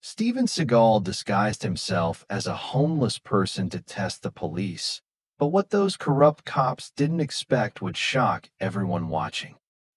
Steven Seagal disguised himself as a homeless person to test the police, but what those corrupt cops didn't expect would shock everyone watching.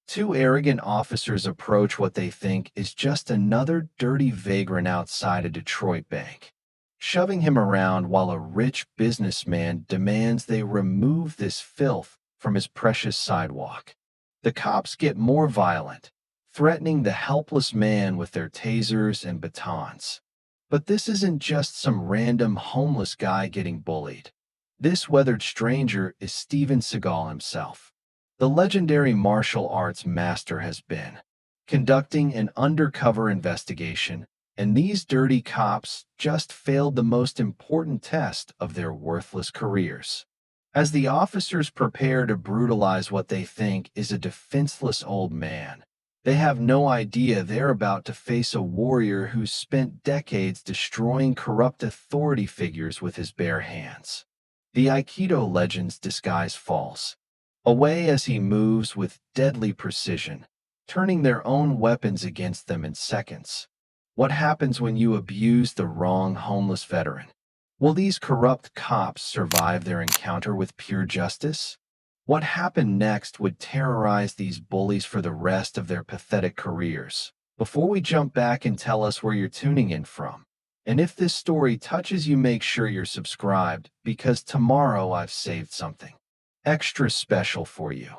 Two arrogant officers approach what they think is just another dirty vagrant outside a Detroit bank, shoving him around while a rich businessman demands they remove this filth from his precious sidewalk. The cops get more violent, threatening the helpless man with their tasers and batons. But this isn't just some random homeless guy getting bullied. This weathered stranger is Steven Seagal himself. The legendary martial arts master has been conducting an undercover investigation, and these dirty cops just failed the most important test of their worthless careers. As the officers prepare to brutalize what they think is a defenseless old man, they have no idea they're about to face a warrior who's spent decades destroying corrupt authority figures with his bare hands. The aikido legends disguise falls away as he moves with deadly precision, turning their own weapons against them in seconds. What happens when you abuse the wrong homeless veteran? Will these corrupt cops survive their encounter with pure justice? What happened next would terrorize these bullies for the rest of their pathetic careers. Before we jump back and tell us where you're tuning in from, and if this story touches you, make sure you're subscribed, because tomorrow I've saved something extra special for you.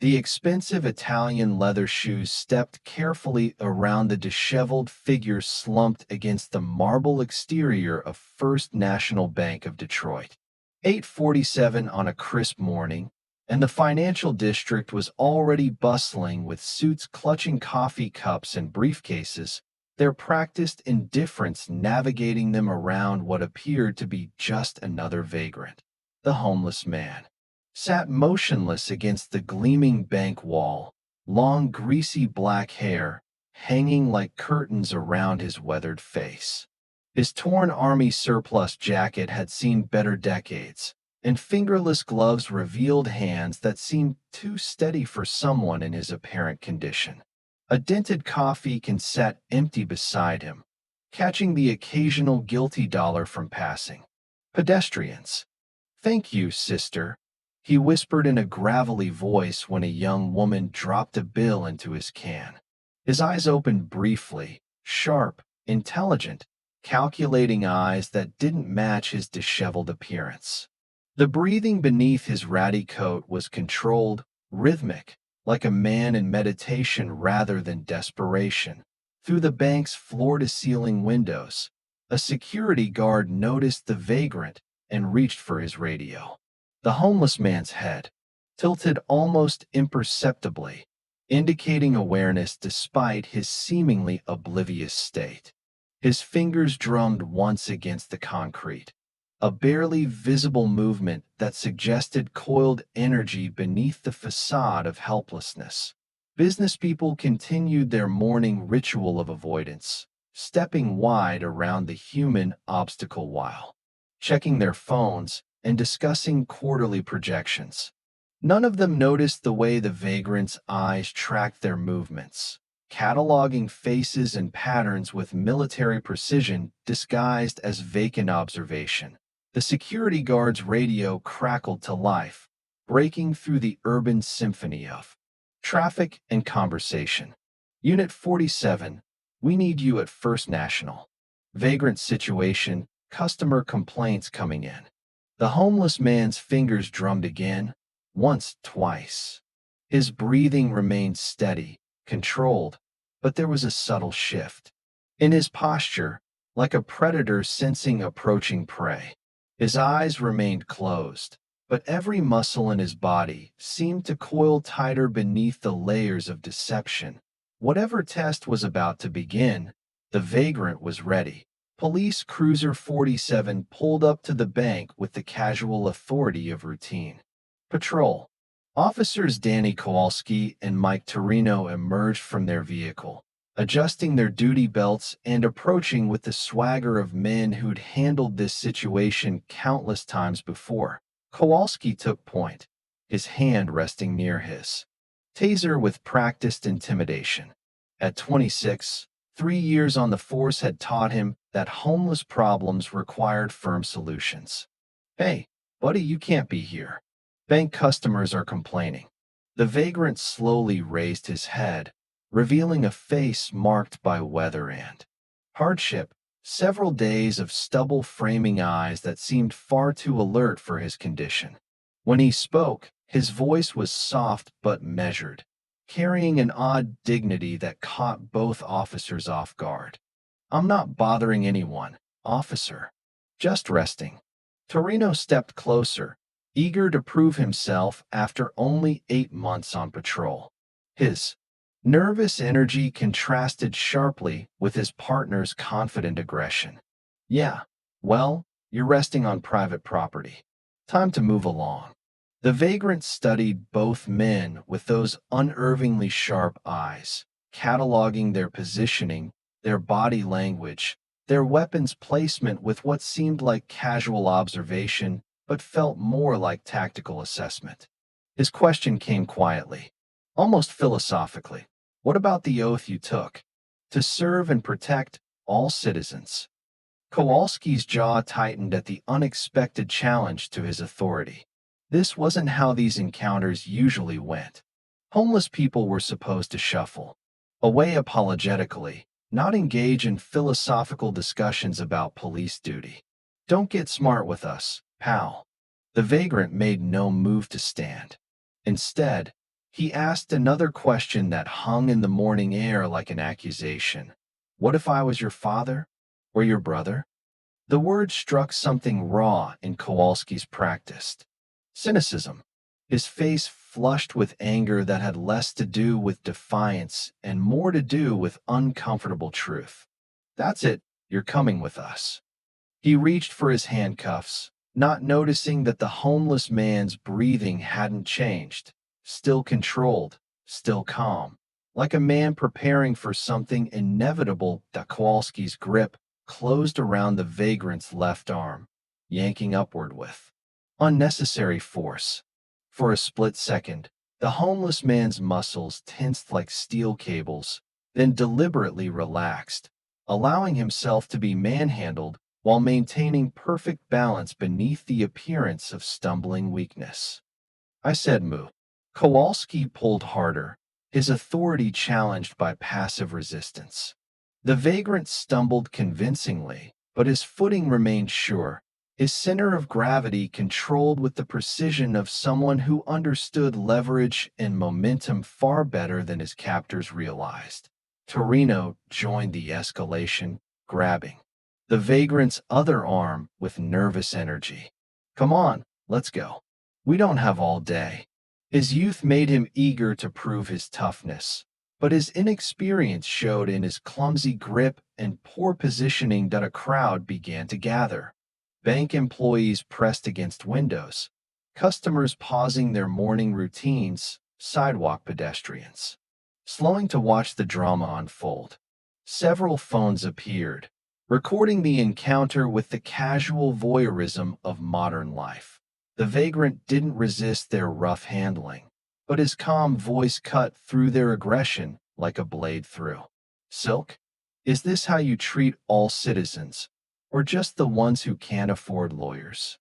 The expensive Italian leather shoes stepped carefully around the disheveled figure slumped against the marble exterior of First National Bank of Detroit. 8:47 on a crisp morning, and the financial district was already bustling with suits clutching coffee cups and briefcases, their practiced indifference navigating them around what appeared to be just another vagrant. The homeless man sat motionless against the gleaming bank wall, long greasy black hair hanging like curtains around his weathered face. His torn army surplus jacket had seen better decades, and fingerless gloves revealed hands that seemed too steady for someone in his apparent condition. A dented coffee can sat empty beside him, catching the occasional guilty dollar from passing pedestrians. "Thank you, sister," he whispered in a gravelly voice when a young woman dropped a bill into his can. His eyes opened briefly, sharp, intelligent, calculating eyes that didn't match his disheveled appearance. The breathing beneath his ratty coat was controlled, rhythmic, like a man in meditation rather than desperation. Through the bank's floor-to-ceiling windows, a security guard noticed the vagrant and reached for his radio. The homeless man's head tilted almost imperceptibly, indicating awareness despite his seemingly oblivious state. His fingers drummed once against the concrete, a barely visible movement that suggested coiled energy beneath the facade of helplessness. Businesspeople continued their morning ritual of avoidance, stepping wide around the human obstacle while checking their phones and discussing quarterly projections. None of them noticed the way the vagrant's eyes tracked their movements, cataloging faces and patterns with military precision disguised as vacant observation. The security guard's radio crackled to life, breaking through the urban symphony of traffic and conversation. "Unit 47, we need you at First National. Vagrant situation, customer complaints coming in." The homeless man's fingers drummed again, once, twice. His breathing remained steady, controlled, but there was a subtle shift in his posture, like a predator sensing approaching prey. His eyes remained closed, but every muscle in his body seemed to coil tighter beneath the layers of deception. Whatever test was about to begin, the vagrant was ready. Police Cruiser 47 pulled up to the bank with the casual authority of routine patrol. Officers Danny Kowalski and Mike Torino emerged from their vehicle, adjusting their duty belts and approaching with the swagger of men who'd handled this situation countless times before. Kowalski took point, his hand resting near his taser with practiced intimidation. At 26, 3 years on the force had taught him that homeless problems required firm solutions. Hey, buddy, you can't be here. Bank customers are complaining. The vagrant slowly raised his head, revealing a face marked by weather and hardship, several days of stubble framing eyes that seemed far too alert for his condition. When he spoke, his voice was soft but measured, carrying an odd dignity that caught both officers off guard. I'm not bothering anyone, officer. Just resting. Torino stepped closer, eager to prove himself after only 8 months on patrol. His nervous energy contrasted sharply with his partner's confident aggression. Yeah, well, you're resting on private property. Time to move along. The vagrant studied both men with those unervingly sharp eyes, cataloging their positioning, their body language, their weapons placement with what seemed like casual observation but felt more like tactical assessment. His question came quietly, almost philosophically. What about the oath you took? To serve and protect all citizens. Kowalski's jaw tightened at the unexpected challenge to his authority. This wasn't how these encounters usually went. Homeless people were supposed to shuffle away apologetically, not engage in philosophical discussions about police duty. Don't get smart with us, pal. The vagrant made no move to stand. Instead, he asked another question that hung in the morning air like an accusation. What if I was your father? Or your brother? The word struck something raw in Kowalski's practice. Cynicism. His face flushed with anger that had less to do with defiance and more to do with uncomfortable truth. That's it, you're coming with us. He reached for his handcuffs, not noticing that the homeless man's breathing hadn't changed. Still controlled, still calm, like a man preparing for something inevitable. Kowalski's grip closed around the vagrant's left arm, yanking upward with unnecessary force. For a split second, the homeless man's muscles tensed like steel cables, then deliberately relaxed, allowing himself to be manhandled while maintaining perfect balance beneath the appearance of stumbling weakness. I said moo. Kowalski pulled harder, his authority challenged by passive resistance. The vagrant stumbled convincingly, but his footing remained sure, his center of gravity controlled with the precision of someone who understood leverage and momentum far better than his captors realized. Torino joined the escalation, grabbing the vagrant's other arm with nervous energy. Come on, let's go. We don't have all day. His youth made him eager to prove his toughness, but his inexperience showed in his clumsy grip and poor positioning. A crowd began to gather. Bank employees pressed against windows, customers pausing their morning routines, sidewalk pedestrians slowing to watch the drama unfold. Several phones appeared, recording the encounter with the casual voyeurism of modern life. The vagrant didn't resist their rough handling, but his calm voice cut through their aggression like a blade through silk. Is this how you treat all citizens, or just the ones who can't afford lawyers?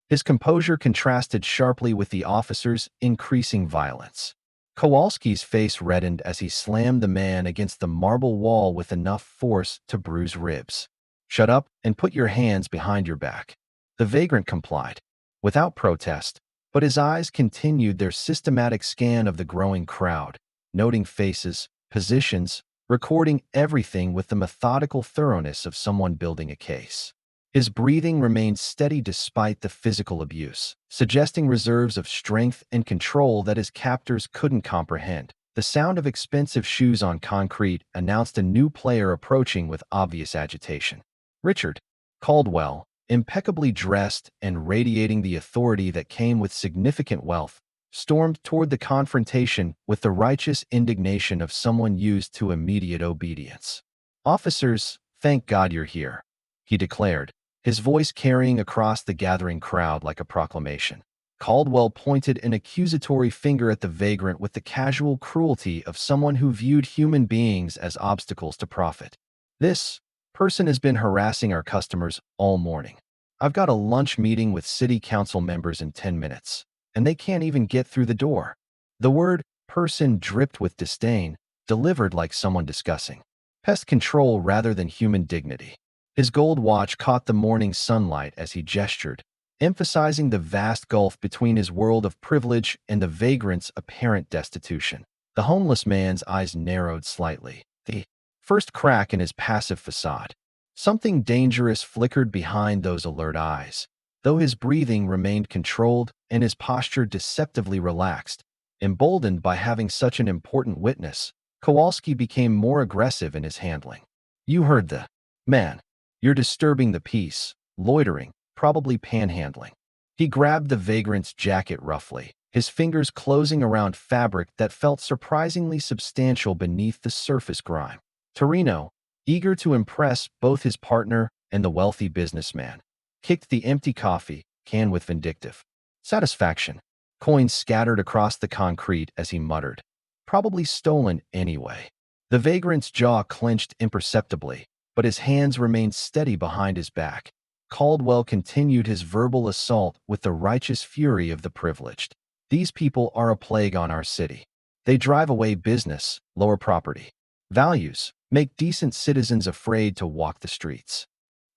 His composure contrasted sharply with the officer's increasing violence. Kowalski's face reddened as he slammed the man against the marble wall with enough force to bruise ribs. Shut up and put your hands behind your back. The vagrant complied, without protest, but his eyes continued their systematic scan of the growing crowd, noting faces, positions, recording everything with the methodical thoroughness of someone building a case. His breathing remained steady despite the physical abuse, suggesting reserves of strength and control that his captors couldn't comprehend. The sound of expensive shoes on concrete announced a new player approaching with obvious agitation. Richard Caldwell, impeccably dressed and radiating the authority that came with significant wealth, stormed toward the confrontation with the righteous indignation of someone used to immediate obedience. "Officers, thank God you're here," he declared, his voice carrying across the gathering crowd like a proclamation. Caldwell pointed an accusatory finger at the vagrant with the casual cruelty of someone who viewed human beings as obstacles to profit. This person has been harassing our customers all morning. I've got a lunch meeting with city council members in 10 minutes, and they can't even get through the door. The word person dripped with disdain, delivered like someone discussing pest control rather than human dignity. His gold watch caught the morning sunlight as he gestured, emphasizing the vast gulf between his world of privilege and the vagrant's apparent destitution. The homeless man's eyes narrowed slightly. The first crack in his passive facade. Something dangerous flickered behind those alert eyes. Though his breathing remained controlled and his posture deceptively relaxed, emboldened by having such an important witness, Kowalski became more aggressive in his handling. You heard the man. You're disturbing the peace, loitering, probably panhandling. He grabbed the vagrant's jacket roughly, his fingers closing around fabric that felt surprisingly substantial beneath the surface grime. Torino, eager to impress both his partner and the wealthy businessman, kicked the empty coffee can with vindictive satisfaction. Coins scattered across the concrete as he muttered, "Probably stolen anyway." The vagrant's jaw clenched imperceptibly, but his hands remained steady behind his back. Caldwell continued his verbal assault with the righteous fury of the privileged. These people are a plague on our city. They drive away business, lower property values, make decent citizens afraid to walk the streets.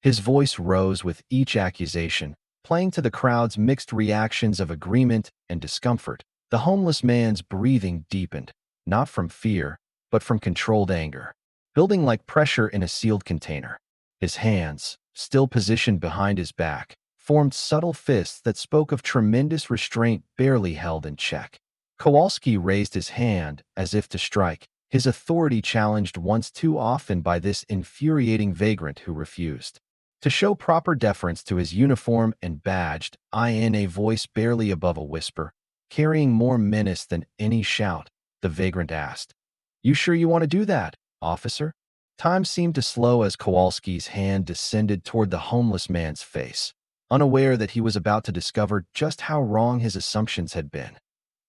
His voice rose with each accusation, playing to the crowd's mixed reactions of agreement and discomfort. The homeless man's breathing deepened, not from fear, but from controlled anger, building like pressure in a sealed container. His hands, still positioned behind his back, formed subtle fists that spoke of tremendous restraint barely held in check. Kowalski raised his hand as if to strike, his authority challenged once too often by this infuriating vagrant who refused to show proper deference to his uniform and badged, in a voice barely above a whisper, carrying more menace than any shout. The vagrant asked, "You sure you want to do that, officer?" Time seemed to slow as Kowalski's hand descended toward the homeless man's face, unaware that he was about to discover just how wrong his assumptions had been.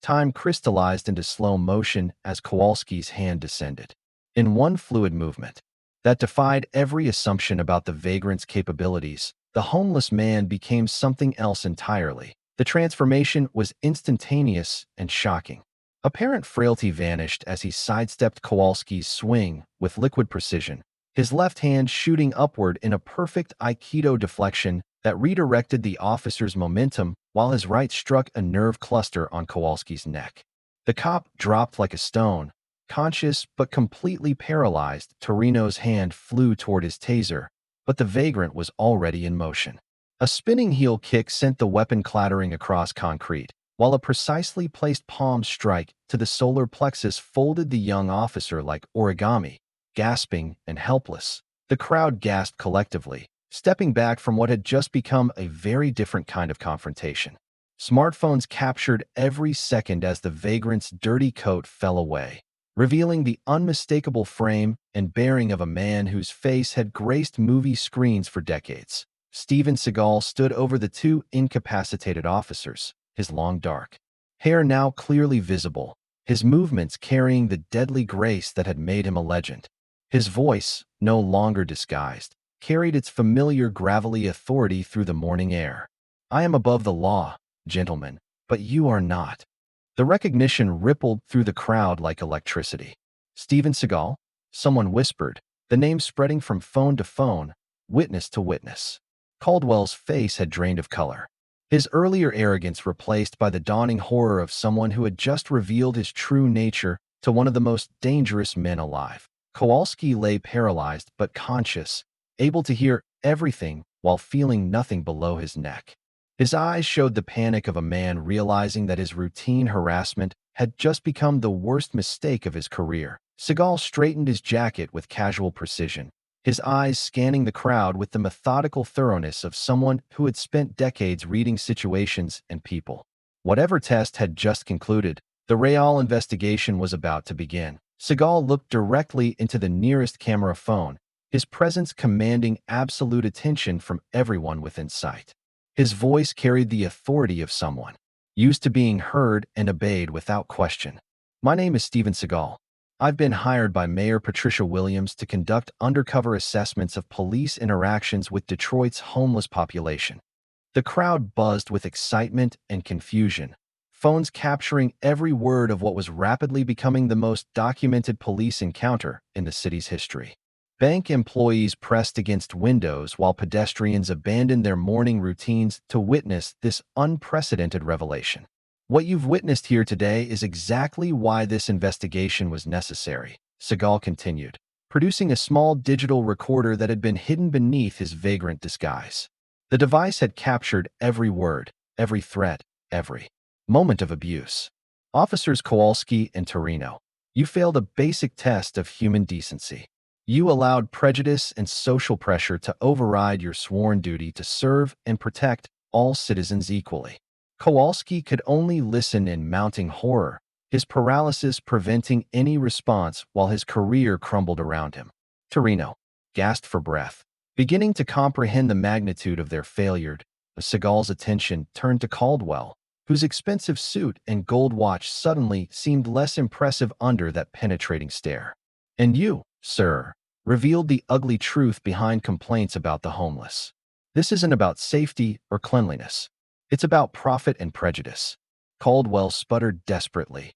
Time crystallized into slow motion as Kowalski's hand descended, in one fluid movement that defied every assumption about the vagrant's capabilities. The homeless man became something else entirely. The transformation was instantaneous and shocking. Apparent frailty vanished as he sidestepped Kowalski's swing with liquid precision, his left hand shooting upward in a perfect aikido deflection that redirected the officer's momentum while his right struck a nerve cluster on Kowalski's neck. The cop dropped like a stone, conscious but completely paralyzed. Torino's hand flew toward his taser, but the vagrant was already in motion. A spinning heel kick sent the weapon clattering across concrete, while a precisely placed palm strike to the solar plexus folded the young officer like origami. Gasping and helpless, the crowd gasped collectively, stepping back from what had just become a very different kind of confrontation. Smartphones captured every second as the vagrant's dirty coat fell away, revealing the unmistakable frame and bearing of a man whose face had graced movie screens for decades. Steven Seagal stood over the two incapacitated officers, his long dark hair now clearly visible, his movements carrying the deadly grace that had made him a legend. His voice, no longer disguised, carried its familiar gravelly authority through the morning air. "I am above the law, gentlemen, but you are not." The recognition rippled through the crowd like electricity. "Steven Seagal?" someone whispered, the name spreading from phone to phone, witness to witness. Caldwell's face had drained of color, his earlier arrogance replaced by the dawning horror of someone who had just revealed his true nature to one of the most dangerous men alive. Kowalski lay paralyzed but conscious, able to hear everything while feeling nothing below his neck. His eyes showed the panic of a man realizing that his routine harassment had just become the worst mistake of his career. Seagal straightened his jacket with casual precision, his eyes scanning the crowd with the methodical thoroughness of someone who had spent decades reading situations and people. Whatever test had just concluded, the real investigation was about to begin. Seagal looked directly into the nearest camera phone, his presence commanding absolute attention from everyone within sight. His voice carried the authority of someone used to being heard and obeyed without question. "My name is Steven Seagal. I've been hired by Mayor Patricia Williams to conduct undercover assessments of police interactions with Detroit's homeless population. The crowd buzzed with excitement and confusion, phones capturing every word of what was rapidly becoming the most documented police encounter in the city's history. Bank employees pressed against windows while pedestrians abandoned their morning routines to witness this unprecedented revelation. What you've witnessed here today is exactly why this investigation was necessary, Seagal continued, producing a small digital recorder that had been hidden beneath his vagrant disguise. The device had captured every word, every threat, every moment of abuse. Officers Kowalski and Torino, you failed a basic test of human decency. You allowed prejudice and social pressure to override your sworn duty to serve and protect all citizens equally. Kowalski could only listen in mounting horror, his paralysis preventing any response while his career crumbled around him. Torino gasped for breath. Beginning to comprehend the magnitude of their failure, Seagal's attention turned to Caldwell, whose expensive suit and gold watch suddenly seemed less impressive under that penetrating stare. And you, sir, revealed the ugly truth behind complaints about the homeless. This isn't about safety or cleanliness. It's about profit and prejudice. Caldwell sputtered desperately.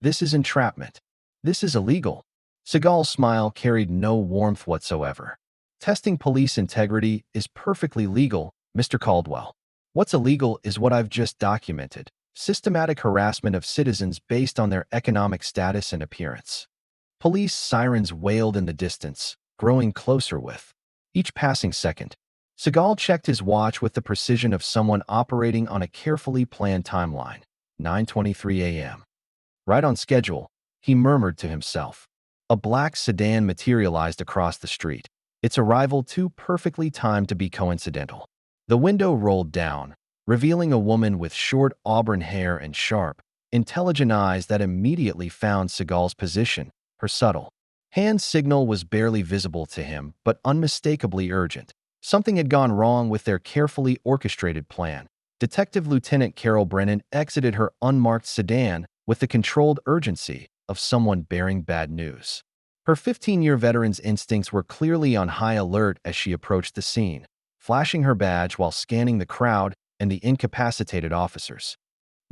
This is entrapment. This is illegal. Seagal's smile carried no warmth whatsoever. Testing police integrity is perfectly legal, Mr. Caldwell. What's illegal is what I've just documented: systematic harassment of citizens based on their economic status and appearance. Police sirens wailed in the distance, growing closer with each passing second. Seagal checked his watch with the precision of someone operating on a carefully planned timeline. 9:23 a.m. Right on schedule, he murmured to himself. A black sedan materialized across the street, its arrival too perfectly timed to be coincidental. The window rolled down, revealing a woman with short auburn hair and sharp, intelligent eyes that immediately found Seagal's position. Her subtle hand signal was barely visible to him, but unmistakably urgent. Something had gone wrong with their carefully orchestrated plan. Detective Lieutenant Carol Brennan exited her unmarked sedan with the controlled urgency of someone bearing bad news. Her 15-year veteran's instincts were clearly on high alert as she approached the scene, flashing her badge while scanning the crowd and the incapacitated officers.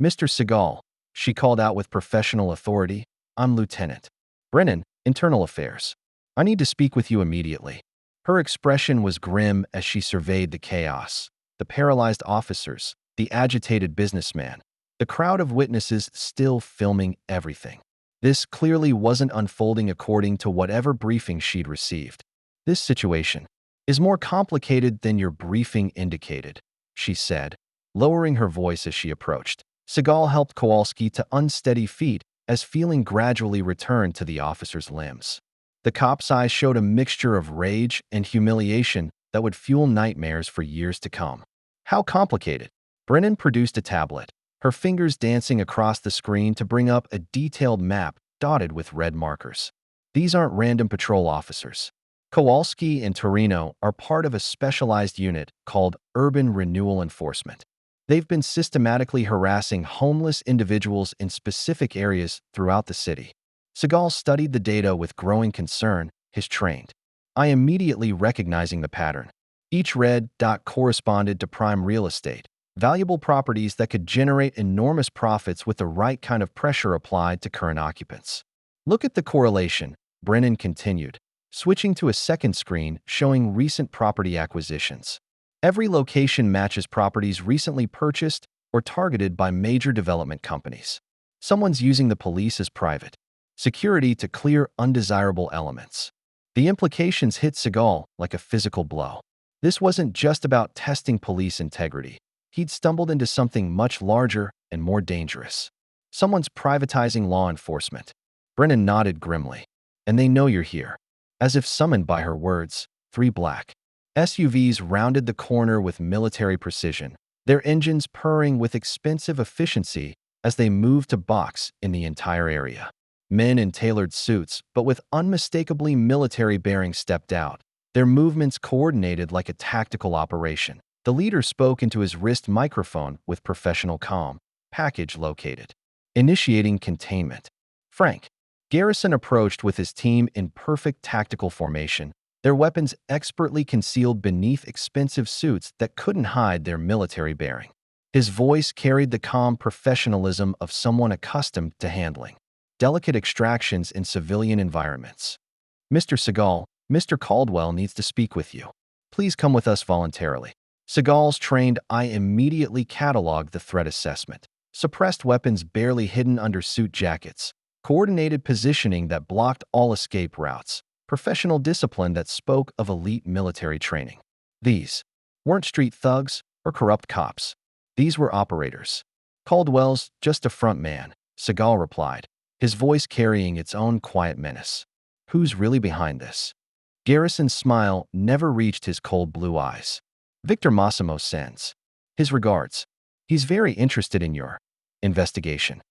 "Mr. Seagal," she called out with professional authority, "I'm Lieutenant Brennan, Internal Affairs. I need to speak with you immediately." Her expression was grim as she surveyed the chaos: the paralyzed officers, the agitated businessman, the crowd of witnesses still filming everything. This clearly wasn't unfolding according to whatever briefing she'd received. "This situation is more complicated than your briefing indicated," she said, lowering her voice as she approached. Seagal helped Kowalski to unsteady feet as feeling gradually returned to the officer's limbs. The cop's eyes showed a mixture of rage and humiliation that would fuel nightmares for years to come. "How complicated?" Brennan produced a tablet, her fingers dancing across the screen to bring up a detailed map dotted with red markers. "These aren't random patrol officers. Kowalski and Torino are part of a specialized unit called Urban Renewal Enforcement. They've been systematically harassing homeless individuals in specific areas throughout the city." Seagal studied the data with growing concern, his trained eye immediately recognizing the pattern. Each red dot corresponded to prime real estate, valuable properties that could generate enormous profits with the right kind of pressure applied to current occupants. "Look at the correlation," Brennan continued, switching to a second screen showing recent property acquisitions. Every location matches properties recently purchased or targeted by major development companies. Someone's using the police as private security to clear undesirable elements. The implications hit Seagal like a physical blow. This wasn't just about testing police integrity. He'd stumbled into something much larger and more dangerous. Someone's privatizing law enforcement. Brennan nodded grimly. "And they know you're here." As if summoned by her words, 3 black SUVs rounded the corner with military precision, their engines purring with expensive efficiency as they moved to box in the entire area. Men in tailored suits, but with unmistakably military bearings, stepped out, their movements coordinated like a tactical operation. The leader spoke into his wrist microphone with professional calm. "Package located. Initiating containment. Frank." Garrison approached with his team in perfect tactical formation, their weapons expertly concealed beneath expensive suits that couldn't hide their military bearing. His voice carried the calm professionalism of someone accustomed to handling delicate extractions in civilian environments. "Mr. Seagal, Mr. Caldwell needs to speak with you. Please come with us voluntarily." Seagal's trained eye immediately cataloged the threat assessment. Suppressed weapons barely hidden under suit jackets, coordinated positioning that blocked all escape routes, professional discipline that spoke of elite military training. These weren't street thugs or corrupt cops. These were operators. "Caldwell's just a front man," Seagal replied, his voice carrying its own quiet menace. "Who's really behind this?" Garrison's smile never reached his cold blue eyes. "Victor Massimo sends his regards. He's very interested in your investigation."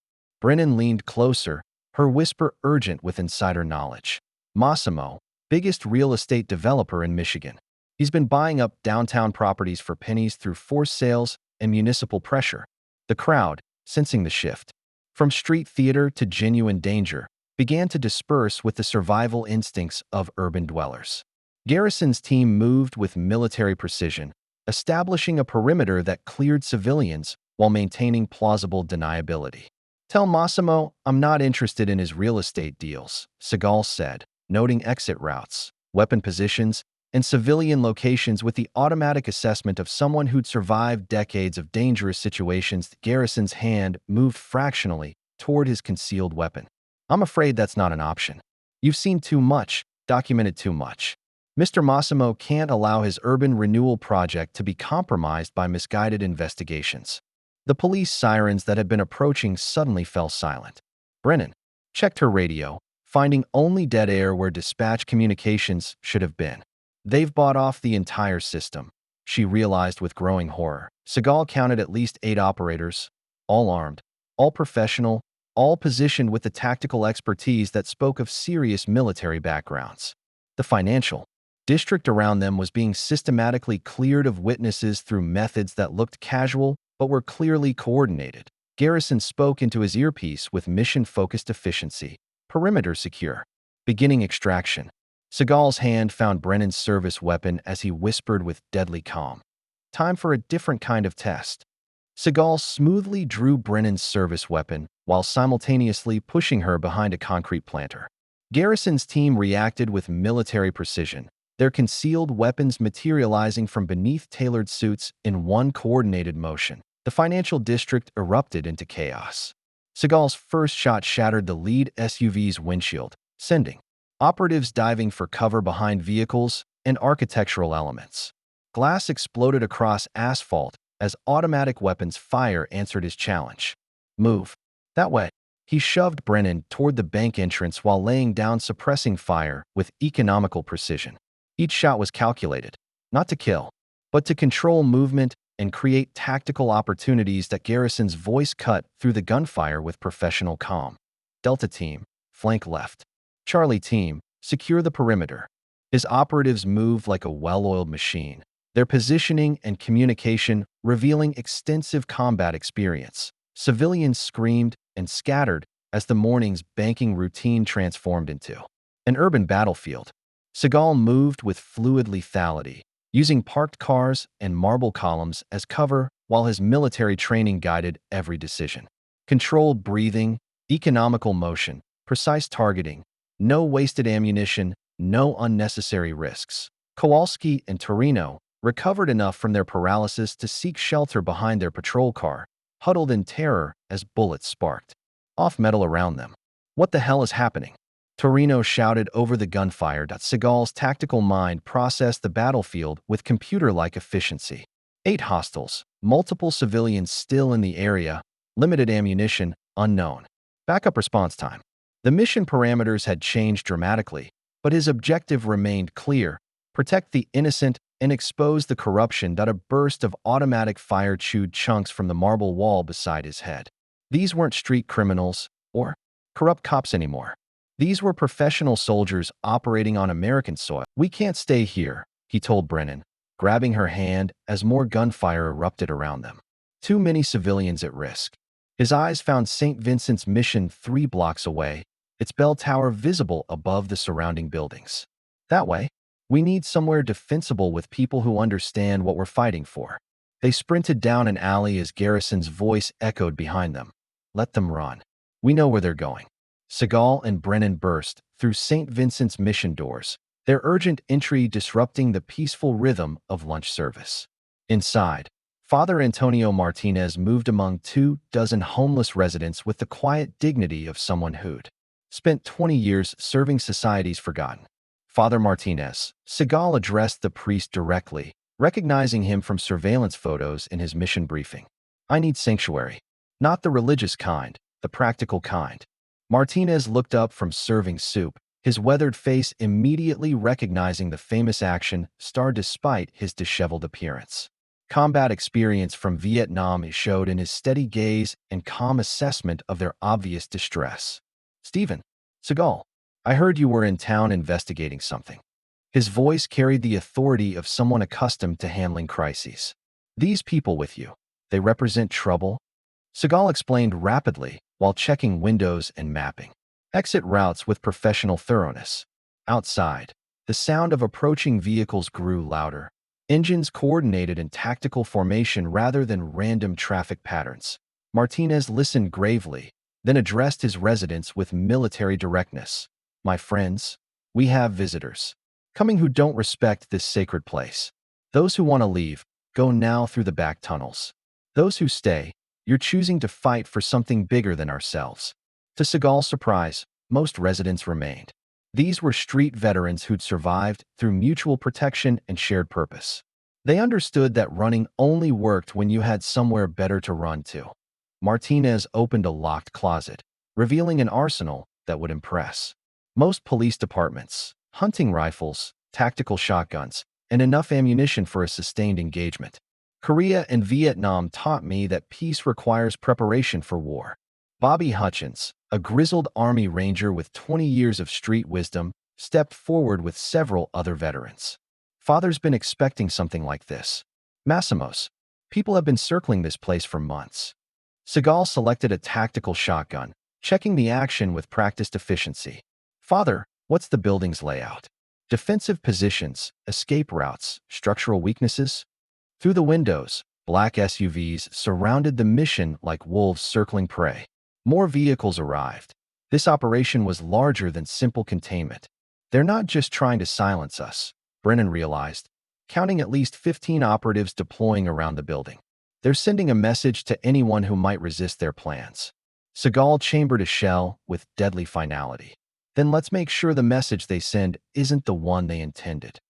Brennan leaned closer, her whisper urgent with insider knowledge. "Massimo, biggest real estate developer in Michigan. He's been buying up downtown properties for pennies through forced sales and municipal pressure." The crowd, sensing the shift from street theater to genuine danger, began to disperse with the survival instincts of urban dwellers. Garrison's team moved with military precision, establishing a perimeter that cleared civilians while maintaining plausible deniability. "Tell Massimo I'm not interested in his real estate deals," Seagal said, noting exit routes, weapon positions, and civilian locations with the automatic assessment of someone who'd survived decades of dangerous situations. Garrison's hand moved fractionally toward his concealed weapon. "I'm afraid that's not an option. You've seen too much, documented too much. Mr. Massimo can't allow his urban renewal project to be compromised by misguided investigations." The police sirens that had been approaching suddenly fell silent. Brennan checked her radio, finding only dead air where dispatch communications should have been. "They've bought off the entire system," she realized with growing horror. Seagal counted at least 8 operators, all armed, all professional, all positioned with the tactical expertise that spoke of serious military backgrounds. The financial district around them was being systematically cleared of witnesses through methods that looked casual but were clearly coordinated. Garrison spoke into his earpiece with mission-focused efficiency. "Perimeter secure. Beginning extraction." Seagal's hand found Brennan's service weapon as he whispered with deadly calm. "Time for a different kind of test." Seagal smoothly drew Brennan's service weapon while simultaneously pushing her behind a concrete planter. Garrison's team reacted with military precision, their concealed weapons materializing from beneath tailored suits in one coordinated motion. The financial district erupted into chaos. Seagal's first shot shattered the lead SUV's windshield, sending operatives diving for cover behind vehicles and architectural elements. Glass exploded across asphalt as automatic weapons fire answered his challenge. "Move. That way." He shoved Brennan toward the bank entrance while laying down suppressing fire with economical precision. Each shot was calculated, not to kill, but to control movement and create tactical opportunities. That Garrison's voice cut through the gunfire with professional calm. "Delta Team, flank left. Charlie Team, secure the perimeter." His operatives moved like a well-oiled machine, their positioning and communication revealing extensive combat experience. Civilians screamed and scattered as the morning's banking routine transformed into an urban battlefield. Seagal moved with fluid lethality, using parked cars and marble columns as cover while his military training guided every decision. Controlled breathing, economical motion, precise targeting, no wasted ammunition, no unnecessary risks. Kowalski and Torino recovered enough from their paralysis to seek shelter behind their patrol car, huddled in terror as bullets sparked off metal around them. "What the hell is happening?" Torino shouted over the gunfire. Seagal's tactical mind processed the battlefield with computer-like efficiency. 8 hostiles, multiple civilians still in the area, limited ammunition, unknown. Backup response time. The mission parameters had changed dramatically, but his objective remained clear: protect the innocent and expose the corruption. A burst of automatic fire chewed chunks from the marble wall beside his head. These weren't street criminals or corrupt cops anymore. These were professional soldiers operating on American soil. "We can't stay here," he told Brennan, grabbing her hand as more gunfire erupted around them. Too many civilians at risk. His eyes found St. Vincent's Mission 3 blocks away, its bell tower visible above the surrounding buildings. That way, we need somewhere defensible with people who understand what we're fighting for. They sprinted down an alley as Garrison's voice echoed behind them. Let them run. We know where they're going. Seagal and Brennan burst through St. Vincent's mission doors, their urgent entry disrupting the peaceful rhythm of lunch service. Inside, Father Antonio Martinez moved among 24 homeless residents with the quiet dignity of someone who'd spent 20 years serving society's forgotten. Father Martinez, Seagal addressed the priest directly, recognizing him from surveillance photos in his mission briefing. I need sanctuary. Not the religious kind, the practical kind. Martinez looked up from serving soup, his weathered face immediately recognizing the famous action star despite his disheveled appearance. Combat experience from Vietnam showed in his steady gaze and calm assessment of their obvious distress. Steven Seagal, I heard you were in town investigating something. His voice carried the authority of someone accustomed to handling crises. These people with you, they represent trouble? Seagal explained rapidly while checking windows and mapping exit routes with professional thoroughness. Outside, the sound of approaching vehicles grew louder. Engines coordinated in tactical formation rather than random traffic patterns. Martinez listened gravely, then addressed his residents with military directness. My friends, we have visitors coming who don't respect this sacred place. Those who want to leave, go now through the back tunnels. Those who stay, you're choosing to fight for something bigger than ourselves. To Seagal's surprise, most residents remained. These were street veterans who'd survived through mutual protection and shared purpose. They understood that running only worked when you had somewhere better to run to. Martinez opened a locked closet, revealing an arsenal that would impress most police departments: hunting rifles, tactical shotguns, and enough ammunition for a sustained engagement. Korea and Vietnam taught me that peace requires preparation for war. Bobby Hutchins, a grizzled Army Ranger with 20 years of street wisdom, stepped forward with several other veterans. Father's been expecting something like this. Massimos, people have been circling this place for months. Seagal selected a tactical shotgun, checking the action with practiced efficiency. Father, what's the building's layout? Defensive positions, escape routes, structural weaknesses? Through the windows, black SUVs surrounded the mission like wolves circling prey. More vehicles arrived. This operation was larger than simple containment. They're not just trying to silence us, Brennan realized, counting at least 15 operatives deploying around the building. They're sending a message to anyone who might resist their plans. Seagal chambered a shell with deadly finality. Then let's make sure the message they send isn't the one they intended.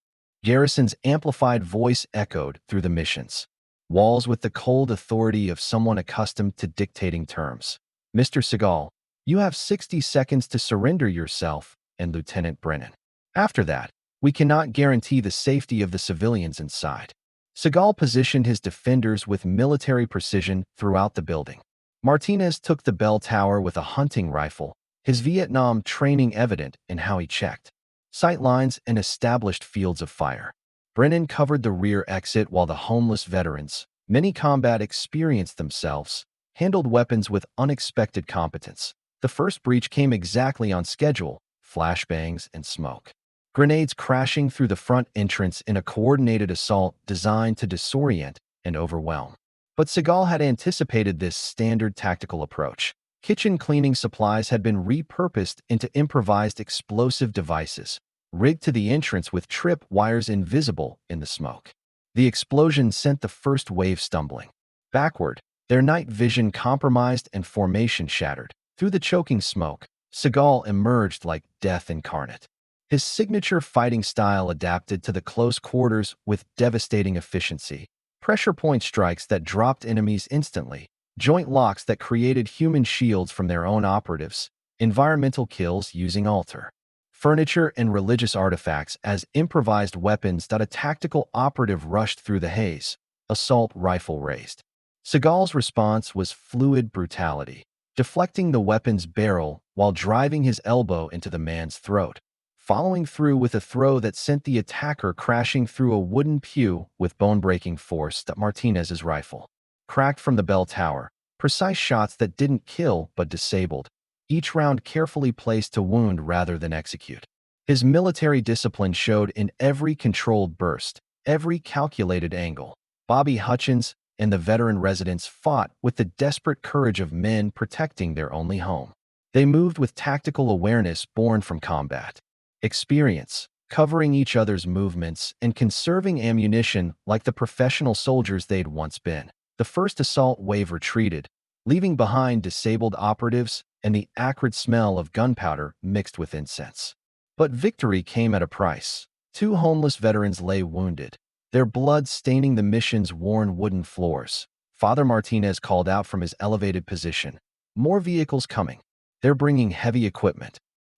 Garrison's amplified voice echoed through the missions. Walls with the cold authority of someone accustomed to dictating terms. Mr. Seagal, you have 60 seconds to surrender yourself and Lieutenant Brennan. After that, we cannot guarantee the safety of the civilians inside. Seagal positioned his defenders with military precision throughout the building. Martinez took the bell tower with a hunting rifle, his Vietnam training evident in how he checked sight lines and established fields of fire. Brennan covered the rear exit while the homeless veterans, many combat experienced themselves, handled weapons with unexpected competence. The first breach came exactly on schedule, flashbangs and smoke. Grenades crashing through the front entrance in a coordinated assault designed to disorient and overwhelm. But Seagal had anticipated this standard tactical approach. Kitchen cleaning supplies had been repurposed into improvised explosive devices, rigged to the entrance with trip wires invisible in the smoke. The explosion sent the first wave stumbling backward, their night vision compromised and formation shattered. Through the choking smoke, Seagal emerged like death incarnate. His signature fighting style adapted to the close quarters with devastating efficiency. Pressure point strikes that dropped enemies instantly, joint locks that created human shields from their own operatives, environmental kills using altar furniture and religious artifacts as improvised weapons that a tactical operative rushed through the haze, assault rifle raised. Seagal's response was fluid brutality, deflecting the weapon's barrel while driving his elbow into the man's throat, following through with a throw that sent the attacker crashing through a wooden pew with bone-breaking force that Martinez's rifle cracked from the bell tower, precise shots that didn't kill but disabled. each round carefully placed to wound rather than execute. His military discipline showed in every controlled burst, every calculated angle. Bobby Hutchins and the veteran residents fought with the desperate courage of men protecting their only home. They moved with tactical awareness born from combat, experience, covering each other's movements and conserving ammunition like the professional soldiers they'd once been. The first assault wave retreated, leaving behind disabled operatives and the acrid smell of gunpowder mixed with incense. But victory came at a price. Two homeless veterans lay wounded, their blood staining the mission's worn wooden floors. Father Martinez called out from his elevated position. More vehicles coming. They're bringing heavy equipment.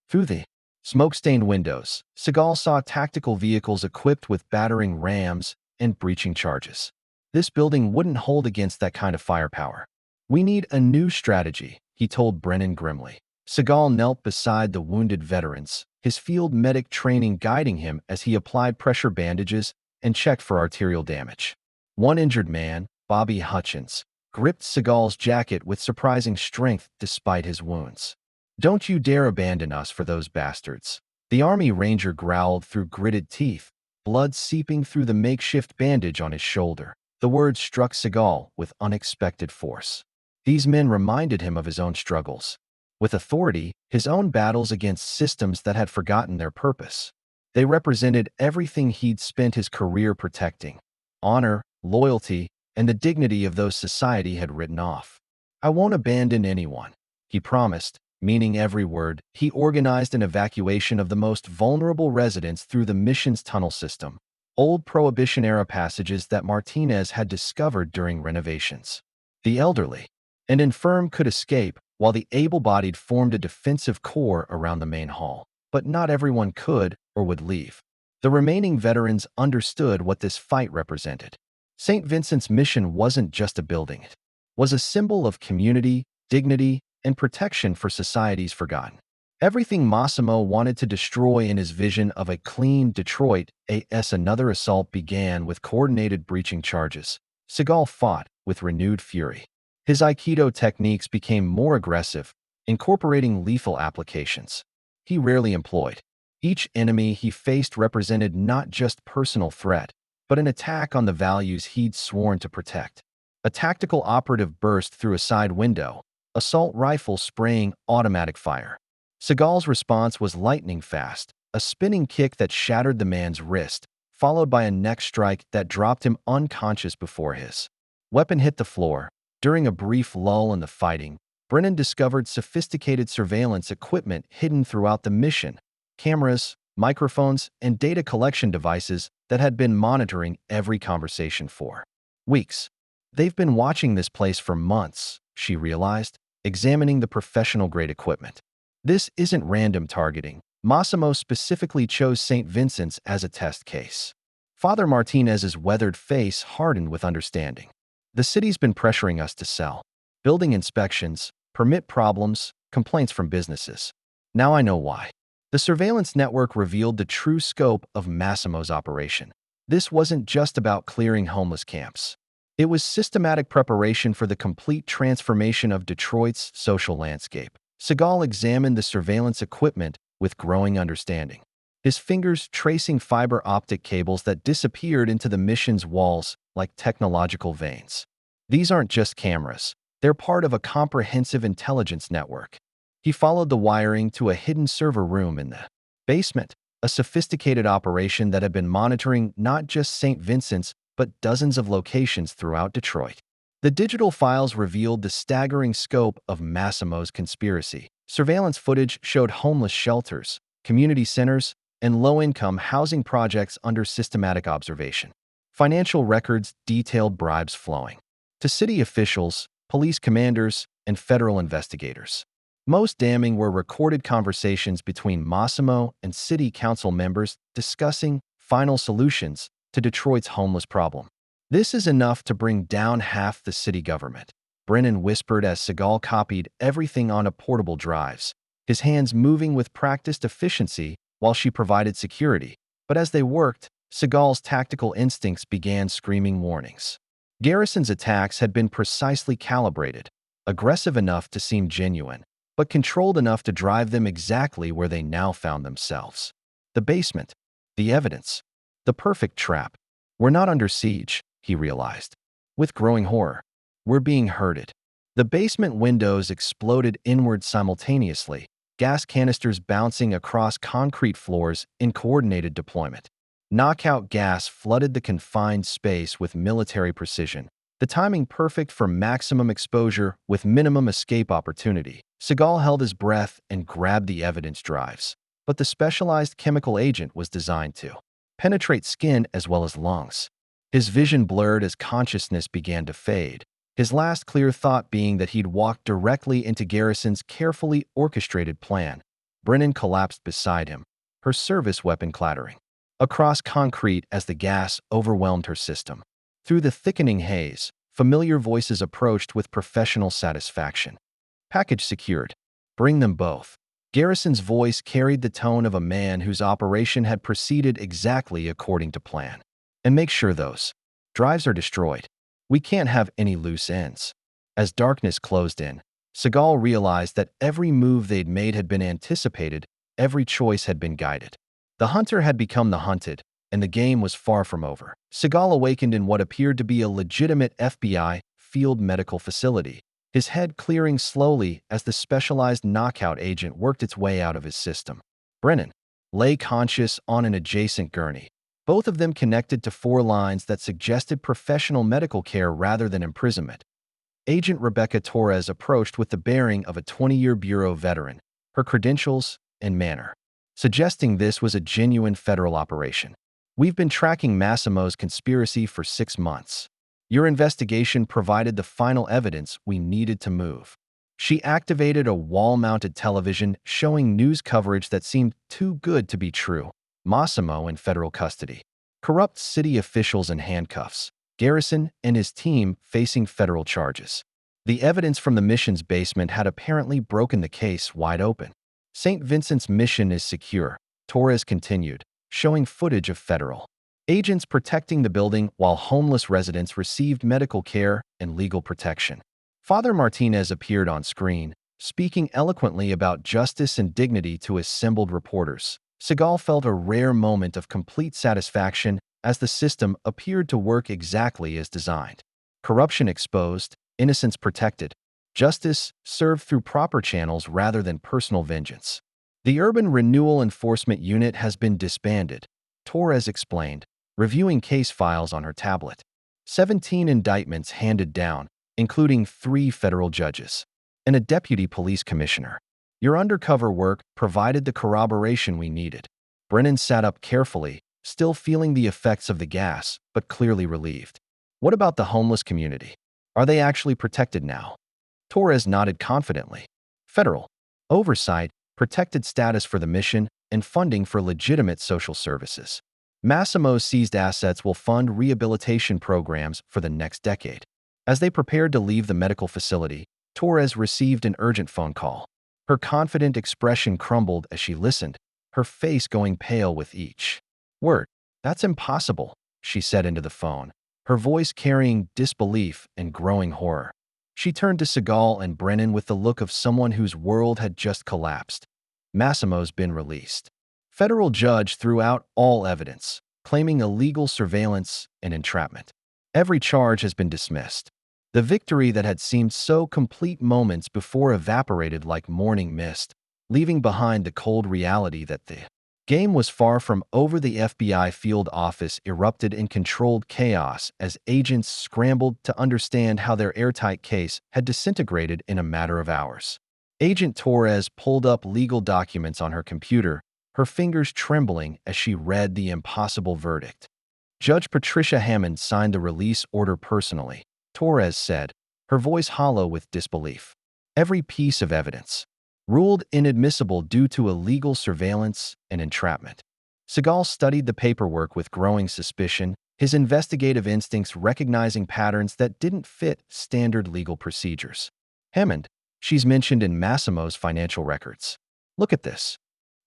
Through the smoke-stained windows, Seagal saw tactical vehicles equipped with battering rams and breaching charges. This building wouldn't hold against that kind of firepower. We need a new strategy, he told Brennan grimly. Seagal knelt beside the wounded veterans, his field medic training guiding him as he applied pressure bandages and checked for arterial damage. One injured man, Bobby Hutchins, gripped Seagal's jacket with surprising strength despite his wounds. "Don't you dare abandon us for those bastards," the Army Ranger growled through gritted teeth, blood seeping through the makeshift bandage on his shoulder. The words struck Seagal with unexpected force. These men reminded him of his own struggles with authority, his own battles against systems that had forgotten their purpose. They represented everything he'd spent his career protecting: honor, loyalty, and the dignity of those society had written off. "I won't abandon anyone," he promised, meaning every word. He organized an evacuation of the most vulnerable residents through the mission's tunnel system, old Prohibition-era passages that Martinez had discovered during renovations. The elderly and infirm could escape, while the able-bodied formed a defensive core around the main hall. But not everyone could or would leave. The remaining veterans understood what this fight represented. St. Vincent's mission wasn't just a building. It was a symbol of community, dignity, and protection for societies forgotten. Everything Massimo wanted to destroy in his vision of a clean Detroit. Another assault began with coordinated breaching charges. Seagal fought with renewed fury. His aikido techniques became more aggressive, incorporating lethal applications he rarely employed. Each enemy he faced represented not just personal threat, but an attack on the values he'd sworn to protect. A tactical operative burst through a side window, assault rifle spraying automatic fire. Seagal's response was lightning fast, a spinning kick that shattered the man's wrist, followed by a neck strike that dropped him unconscious before his weapon hit the floor. During a brief lull in the fighting, Brennan discovered sophisticated surveillance equipment hidden throughout the mission: cameras, microphones, and data collection devices that had been monitoring every conversation for weeks. "They've been watching this place for months," she realized, examining the professional-grade equipment. "This isn't random targeting. Massimo specifically chose St. Vincent's as a test case." Father Martinez's weathered face hardened with understanding. "The city's been pressuring us to sell. Building inspections, permit problems, complaints from businesses. Now I know why." The surveillance network revealed the true scope of Massimo's operation. This wasn't just about clearing homeless camps. It was systematic preparation for the complete transformation of Detroit's social landscape. Seagal examined the surveillance equipment with growing understanding, his fingers tracing fiber optic cables that disappeared into the mission's walls like technological veins. These aren't just cameras. They're part of a comprehensive intelligence network. He followed the wiring to a hidden server room in the basement, a sophisticated operation that had been monitoring not just St. Vincent's, but dozens of locations throughout Detroit. The digital files revealed the staggering scope of Massimo's conspiracy. Surveillance footage showed homeless shelters, community centers, and low-income housing projects under systematic observation. Financial records detailed bribes flowing to city officials, police commanders, and federal investigators. Most damning were recorded conversations between Massimo and city council members discussing final solutions to Detroit's homeless problem. "This is enough to bring down half the city government," Brennan whispered as Seagal copied everything onto portable drives, his hands moving with practiced efficiency while she provided security. But as they worked, Seagal's tactical instincts began screaming warnings. Garrison's attacks had been precisely calibrated, aggressive enough to seem genuine, but controlled enough to drive them exactly where they now found themselves. The basement. The evidence. The perfect trap. We're not under siege, he realized. With growing horror, we're being herded. The basement windows exploded inward simultaneously, gas canisters bouncing across concrete floors in coordinated deployment. Knockout gas flooded the confined space with military precision, the timing perfect for maximum exposure with minimum escape opportunity. Seagal held his breath and grabbed the evidence drives. But the specialized chemical agent was designed to penetrate skin as well as lungs. His vision blurred as consciousness began to fade, his last clear thought being that he'd walked directly into Garrison's carefully orchestrated plan. Brennan collapsed beside him, her service weapon clattering across concrete as the gas overwhelmed her system. Through the thickening haze, familiar voices approached with professional satisfaction. Package secured. Bring them both. Garrison's voice carried the tone of a man whose operation had proceeded exactly according to plan. And make sure those drives are destroyed. We can't have any loose ends. As darkness closed in, Seagal realized that every move they'd made had been anticipated, every choice had been guided. The hunter had become the hunted, and the game was far from over. Seagal awakened in what appeared to be a legitimate FBI field medical facility, his head clearing slowly as the specialized knockout agent worked its way out of his system. Brennan lay conscious on an adjacent gurney, both of them connected to 4 lines that suggested professional medical care rather than imprisonment. Agent Rebecca Torres approached with the bearing of a 20-year Bureau veteran, her credentials and manner suggesting this was a genuine federal operation. We've been tracking Massimo's conspiracy for 6 months. Your investigation provided the final evidence we needed to move. She activated a wall-mounted television showing news coverage that seemed too good to be true. Massimo in federal custody. Corrupt city officials in handcuffs. Garrison and his team facing federal charges. The evidence from the mission's basement had apparently broken the case wide open. St. Vincent's mission is secure, Torres continued, showing footage of federal agents protecting the building while homeless residents received medical care and legal protection. Father Martinez appeared on screen, speaking eloquently about justice and dignity to assembled reporters. Seagal felt a rare moment of complete satisfaction as the system appeared to work exactly as designed. Corruption exposed, innocence protected. Justice served through proper channels rather than personal vengeance. The Urban Renewal Enforcement Unit has been disbanded, Torres explained, reviewing case files on her tablet. 17 indictments handed down, including 3 federal judges and a deputy police commissioner. Your undercover work provided the corroboration we needed. Brennan sat up carefully, still feeling the effects of the gas, but clearly relieved. What about the homeless community? Are they actually protected now? Torres nodded confidently. Federal oversight, protected status for the mission, and funding for legitimate social services. Massimo's seized assets will fund rehabilitation programs for the next decade. As they prepared to leave the medical facility, Torres received an urgent phone call. Her confident expression crumbled as she listened, her face going pale with each word. That's impossible, she said into the phone, her voice carrying disbelief and growing horror. She turned to Seagal and Brennan with the look of someone whose world had just collapsed. Massimo's been released. Federal judge threw out all evidence, claiming illegal surveillance and entrapment. Every charge has been dismissed. The victory that had seemed so complete moments before evaporated like morning mist, leaving behind the cold reality that the game was far from over. The FBI field office erupted in controlled chaos as agents scrambled to understand how their airtight case had disintegrated in a matter of hours. Agent Torres pulled up legal documents on her computer, her fingers trembling as she read the impossible verdict. Judge Patricia Hammond signed the release order personally, Torres said, her voice hollow with disbelief. Every piece of evidence ruled inadmissible due to illegal surveillance and entrapment. Seagal studied the paperwork with growing suspicion, his investigative instincts recognizing patterns that didn't fit standard legal procedures. Hammond, she's mentioned in Massimo's financial records. Look at this.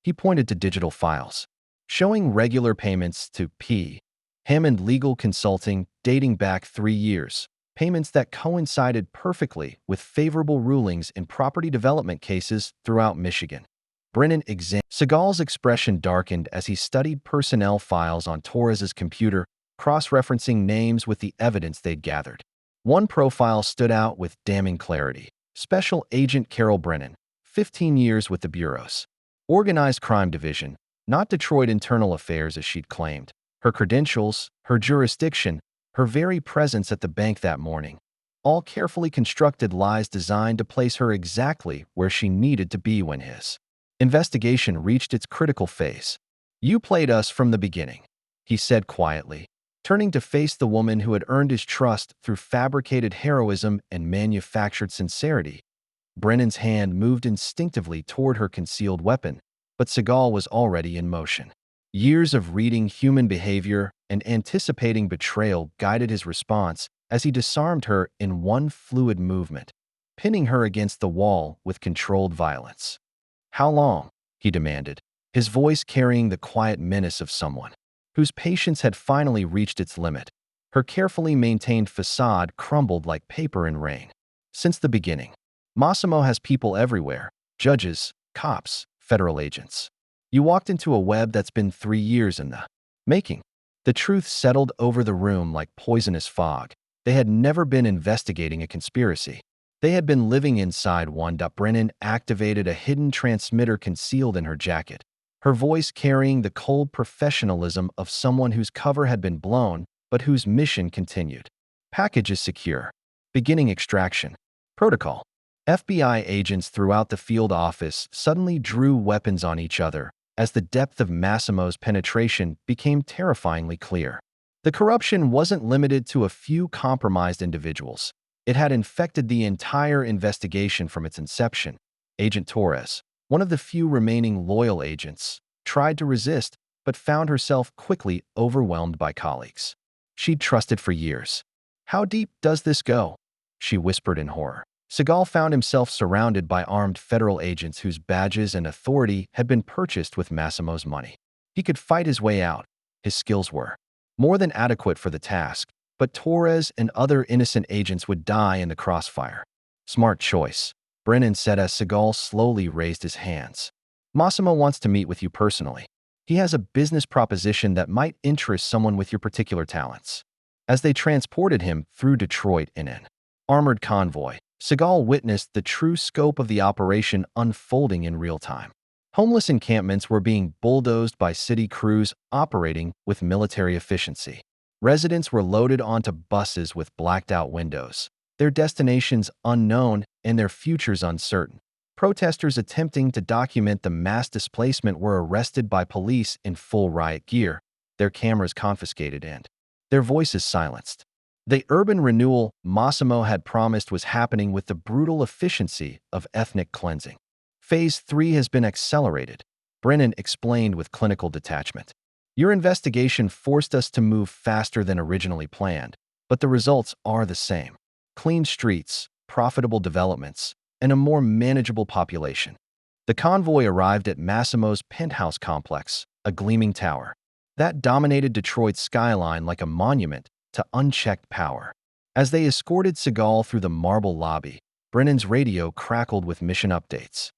He pointed to digital files, showing regular payments to P. Hammond Legal Consulting dating back 3 years, payments that coincided perfectly with favorable rulings in property development cases throughout Michigan. Seagal's expression darkened as he studied personnel files on Torres's computer, cross-referencing names with the evidence they'd gathered. One profile stood out with damning clarity. Special Agent Carol Brennan, 15 years with the Bureau's Organized Crime Division, not Detroit Internal Affairs as she'd claimed. Her credentials, her jurisdiction, her very presence at the bank that morning, all carefully constructed lies designed to place her exactly where she needed to be when his investigation reached its critical phase. "You played us from the beginning," he said quietly, turning to face the woman who had earned his trust through fabricated heroism and manufactured sincerity. Brennan's hand moved instinctively toward her concealed weapon, but Seagal was already in motion. Years of reading human behavior and anticipating betrayal guided his response as he disarmed her in one fluid movement, pinning her against the wall with controlled violence. "How long?" he demanded, his voice carrying the quiet menace of someone whose patience had finally reached its limit. Her carefully maintained facade crumbled like paper in rain. "Since the beginning. Massimo has people everywhere, judges, cops, federal agents. You walked into a web that's been 3 years in the making." The truth settled over the room like poisonous fog. They had never been investigating a conspiracy. They had been living inside one. Brennan activated a hidden transmitter concealed in her jacket, her voice carrying the cold professionalism of someone whose cover had been blown but whose mission continued. "Package is secure. Beginning extraction. Protocol." FBI agents throughout the field office suddenly drew weapons on each other as the depth of Massimo's penetration became terrifyingly clear. The corruption wasn't limited to a few compromised individuals. It had infected the entire investigation from its inception. Agent Torres, one of the few remaining loyal agents, tried to resist but found herself quickly overwhelmed by colleagues she'd trusted for years. "How deep does this go?" she whispered in horror. Seagal found himself surrounded by armed federal agents whose badges and authority had been purchased with Massimo's money. He could fight his way out. His skills were more than adequate for the task, but Torres and other innocent agents would die in the crossfire. "Smart choice," Brennan said as Seagal slowly raised his hands. "Massimo wants to meet with you personally. He has a business proposition that might interest someone with your particular talents." As they transported him through Detroit in an armored convoy, Seagal witnessed the true scope of the operation unfolding in real time. Homeless encampments were being bulldozed by city crews operating with military efficiency. Residents were loaded onto buses with blacked-out windows, their destinations unknown and their futures uncertain. Protesters attempting to document the mass displacement were arrested by police in full riot gear, their cameras confiscated and their voices silenced. The urban renewal Massimo had promised was happening with the brutal efficiency of ethnic cleansing. "Phase 3 has been accelerated," Brennan explained with clinical detachment. "Your investigation forced us to move faster than originally planned, but the results are the same. Clean streets, profitable developments, and a more manageable population." The convoy arrived at Massimo's penthouse complex, a gleaming tower that dominated Detroit's skyline like a monument to unchecked power. As they escorted Seagal through the marble lobby, Brennan's radio crackled with mission updates.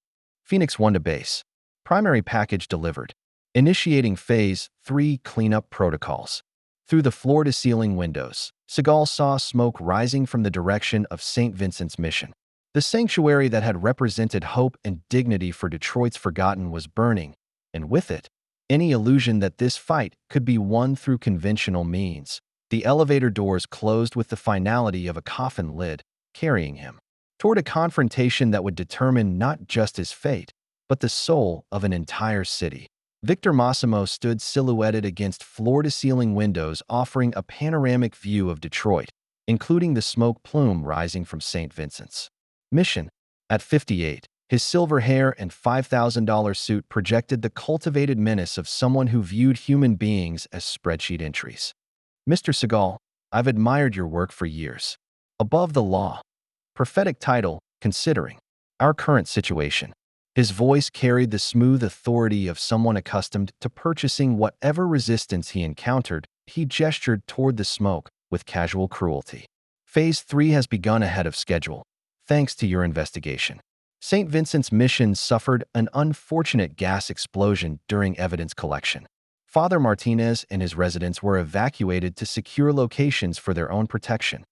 "Phoenix 1 to base. Primary package delivered. Initiating Phase 3 cleanup protocols." Through the floor-to-ceiling windows, Seagal saw smoke rising from the direction of St. Vincent's Mission. The sanctuary that had represented hope and dignity for Detroit's forgotten was burning, and with it, any illusion that this fight could be won through conventional means. The elevator doors closed with the finality of a coffin lid, carrying him toward a confrontation that would determine not just his fate, but the soul of an entire city. Victor Massimo stood silhouetted against floor-to-ceiling windows offering a panoramic view of Detroit, including the smoke plume rising from St. Vincent's Mission. At 58, his silver hair and $5,000 suit projected the cultivated menace of someone who viewed human beings as spreadsheet entries. "Mr. Seagal, I've admired your work for years. Above the law." Prophetic title, considering our current situation. His voice carried the smooth authority of someone accustomed to purchasing whatever resistance he encountered. He gestured toward the smoke with casual cruelty. Phase 3 has begun ahead of schedule, thanks to your investigation. St. Vincent's mission suffered an unfortunate gas explosion during evidence collection. Father Martinez and his residents were evacuated to secure locations for their own protection.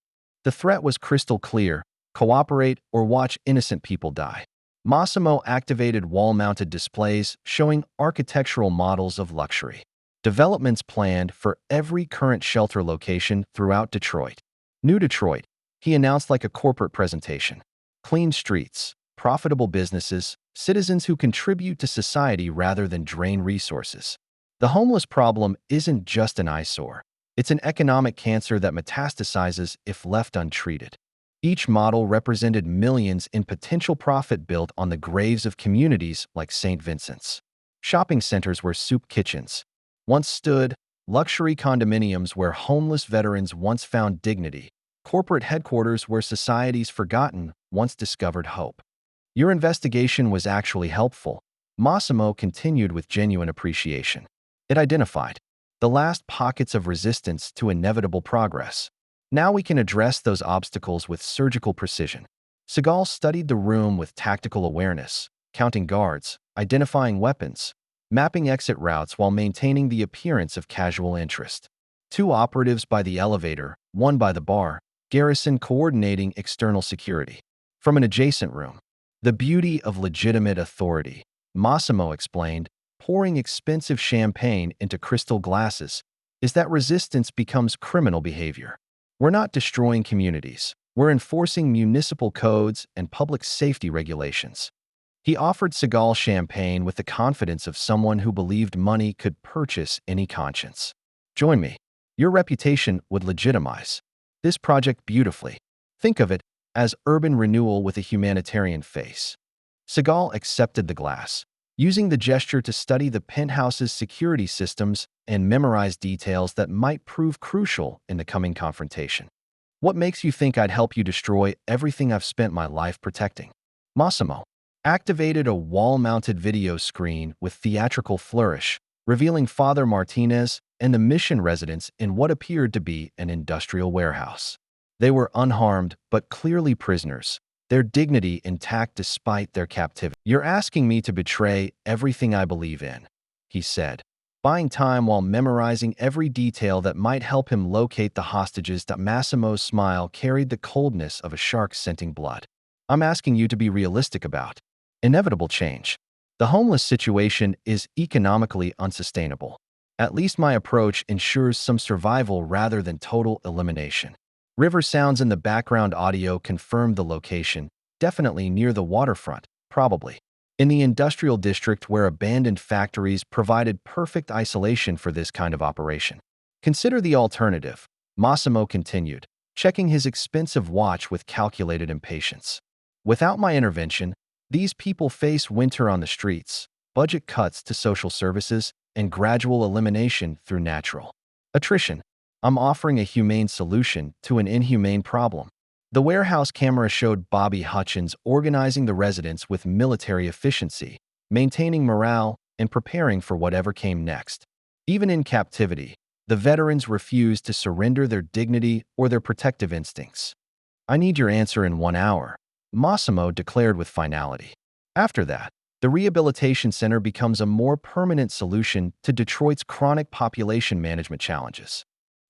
The threat was crystal clear: cooperate or watch innocent people die. Massimo activated wall-mounted displays showing architectural models of luxury. Developments planned for every current shelter location throughout Detroit. New Detroit, he announced like a corporate presentation. Clean streets, profitable businesses, citizens who contribute to society rather than drain resources. The homeless problem isn't just an eyesore. It's an economic cancer that metastasizes if left untreated. Each model represented millions in potential profit built on the graves of communities like St. Vincent's. Shopping centers where soup kitchens once stood, luxury condominiums where homeless veterans once found dignity, corporate headquarters where society's forgotten once discovered hope. Your investigation was actually helpful, Massimo continued with genuine appreciation. It identified the last pockets of resistance to inevitable progress. Now we can address those obstacles with surgical precision. Seagal studied the room with tactical awareness, counting guards, identifying weapons, mapping exit routes while maintaining the appearance of casual interest. Two operatives by the elevator, one by the bar, garrison coordinating external security. From an adjacent room. The beauty of legitimate authority, Massimo explained, pouring expensive champagne into crystal glasses, is that resistance becomes criminal behavior. We're not destroying communities. We're enforcing municipal codes and public safety regulations. He offered Seagal champagne with the confidence of someone who believed money could purchase any conscience. Join me. Your reputation would legitimize this project beautifully. Think of it as urban renewal with a humanitarian face. Seagal accepted the glass, using the gesture to study the penthouse's security systems and memorize details that might prove crucial in the coming confrontation. What makes you think I'd help you destroy everything I've spent my life protecting? Massimo activated a wall-mounted video screen with theatrical flourish, revealing Father Martinez and the mission residents in what appeared to be an industrial warehouse. They were unharmed but clearly prisoners, their dignity intact despite their captivity. "You're asking me to betray everything I believe in," he said, buying time while memorizing every detail that might help him locate the hostages. Massimo's smile carried the coldness of a shark scenting blood. "I'm asking you to be realistic about inevitable change. The homeless situation is economically unsustainable. At least my approach ensures some survival rather than total elimination." River sounds in the background audio confirmed the location, definitely near the waterfront, probably in the industrial district where abandoned factories provided perfect isolation for this kind of operation. Consider the alternative, Massimo continued, checking his expensive watch with calculated impatience. Without my intervention, these people face winter on the streets, budget cuts to social services, and gradual elimination through natural attrition. I'm offering a humane solution to an inhumane problem. The warehouse camera showed Bobby Hutchins organizing the residents with military efficiency, maintaining morale, and preparing for whatever came next. Even in captivity, the veterans refused to surrender their dignity or their protective instincts. "I need your answer in 1 hour," Massimo declared with finality. After that, the rehabilitation center becomes a more permanent solution to Detroit's chronic population management challenges.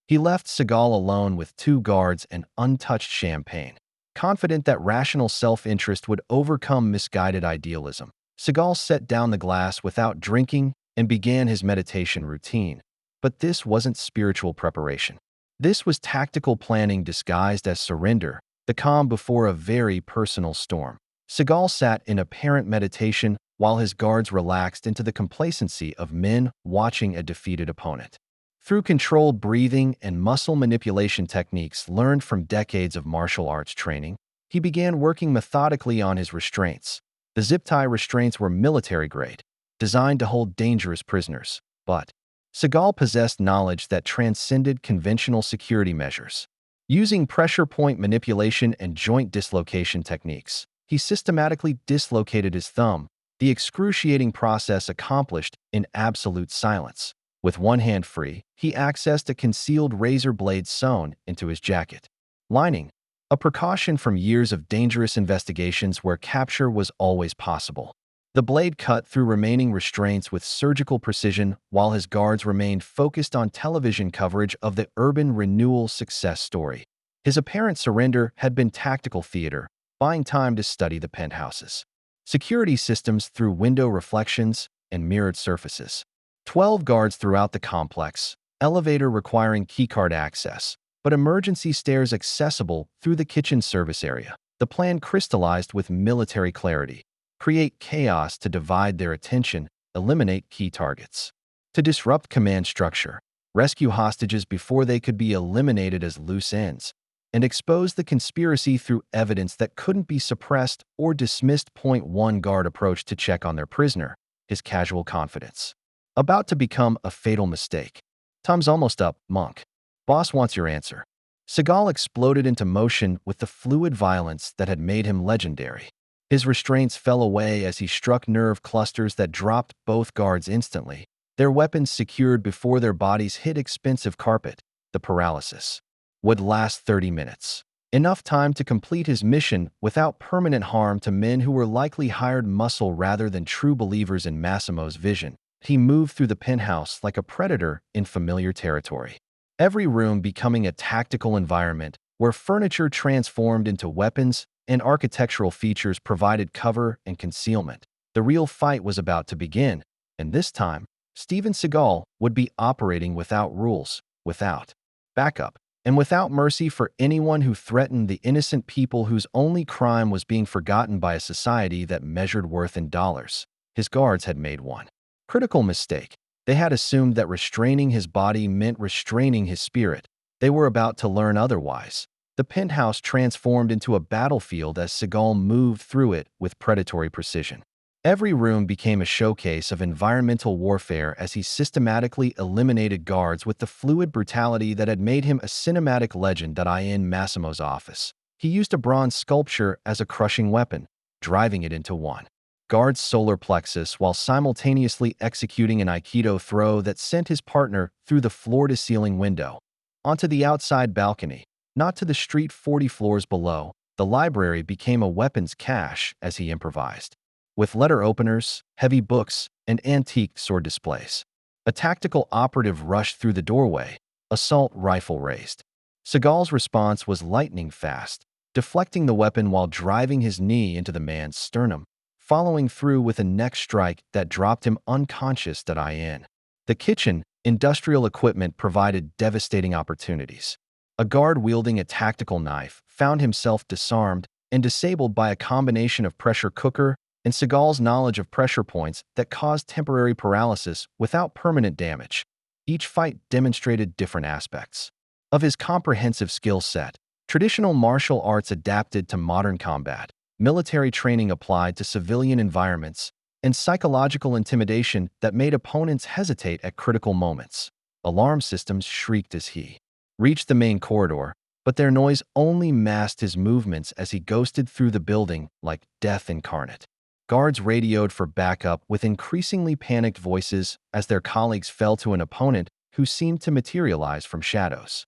He left Seagal alone with 2 guards and untouched champagne, confident that rational self-interest would overcome misguided idealism. Seagal set down the glass without drinking and began his meditation routine. But this wasn't spiritual preparation. This was tactical planning disguised as surrender, the calm before a very personal storm. Seagal sat in apparent meditation while his guards relaxed into the complacency of men watching a defeated opponent. Through controlled breathing and muscle manipulation techniques learned from decades of martial arts training, he began working methodically on his restraints. The zip tie restraints were military-grade, designed to hold dangerous prisoners. But Seagal possessed knowledge that transcended conventional security measures. Using pressure point manipulation and joint dislocation techniques, he systematically dislocated his thumb, the excruciating process accomplished in absolute silence. With one hand free, he accessed a concealed razor blade sewn into his jacket lining, a precaution from years of dangerous investigations where capture was always possible. The blade cut through remaining restraints with surgical precision while his guards remained focused on television coverage of the urban renewal success story. His apparent surrender had been tactical theater, buying time to study the penthouses. Security systems through window reflections and mirrored surfaces. 12 guards throughout the complex, elevator requiring keycard access, but emergency stairs accessible through the kitchen service area. The plan crystallized with military clarity. Create chaos to divide their attention, eliminate key targets. To disrupt command structure, rescue hostages before they could be eliminated as loose ends, and expose the conspiracy through evidence that couldn't be suppressed or dismissed. Point 1 Guard approach to check on their prisoner, his casual confidence. About to become a fatal mistake. Time's almost up, Monk. Boss wants your answer. Seagal exploded into motion with the fluid violence that had made him legendary. His restraints fell away as he struck nerve clusters that dropped both guards instantly, their weapons secured before their bodies hit expensive carpet. The paralysis would last 30 minutes. Enough time to complete his mission without permanent harm to men who were likely hired muscle rather than true believers in Massimo's vision. He moved through the penthouse like a predator in familiar territory. Every room becoming a tactical environment where furniture transformed into weapons and architectural features provided cover and concealment. The real fight was about to begin, and this time, Steven Seagal would be operating without rules, without backup, and without mercy for anyone who threatened the innocent people whose only crime was being forgotten by a society that measured worth in dollars. His guards had made one critical mistake. They had assumed that restraining his body meant restraining his spirit. They were about to learn otherwise. The penthouse transformed into a battlefield as Seagal moved through it with predatory precision. Every room became a showcase of environmental warfare as he systematically eliminated guards with the fluid brutality that had made him a cinematic legend. In Massimo's office, he used a bronze sculpture as a crushing weapon, driving it into one guard's solar plexus while simultaneously executing an aikido throw that sent his partner through the floor-to-ceiling window onto the outside balcony, not to the street 40 floors below. The library became a weapons cache as he improvised, with letter openers, heavy books, and antique sword displays. A tactical operative rushed through the doorway, assault rifle raised. Seagal's response was lightning fast, deflecting the weapon while driving his knee into the man's sternum, following through with a neck strike that dropped him unconscious. The kitchen, industrial equipment provided devastating opportunities. A guard wielding a tactical knife found himself disarmed and disabled by a combination of pressure cooker and Seagal's knowledge of pressure points that caused temporary paralysis without permanent damage. Each fight demonstrated different aspects of his comprehensive skill set: traditional martial arts adapted to modern combat, military training applied to civilian environments, and psychological intimidation that made opponents hesitate at critical moments. Alarm systems shrieked as he reached the main corridor, but their noise only masked his movements as he ghosted through the building like death incarnate. Guards radioed for backup with increasingly panicked voices as their colleagues fell to an opponent who seemed to materialize from shadows.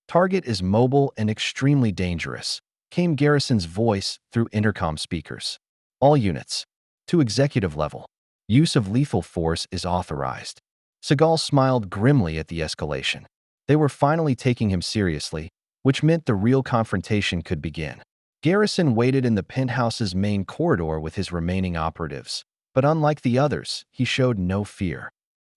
Target is mobile and extremely dangerous, came Garrison's voice through intercom speakers. All units, to executive level, use of lethal force is authorized. Seagal smiled grimly at the escalation. They were finally taking him seriously, which meant the real confrontation could begin. Garrison waited in the penthouse's main corridor with his remaining operatives, but unlike the others, he showed no fear.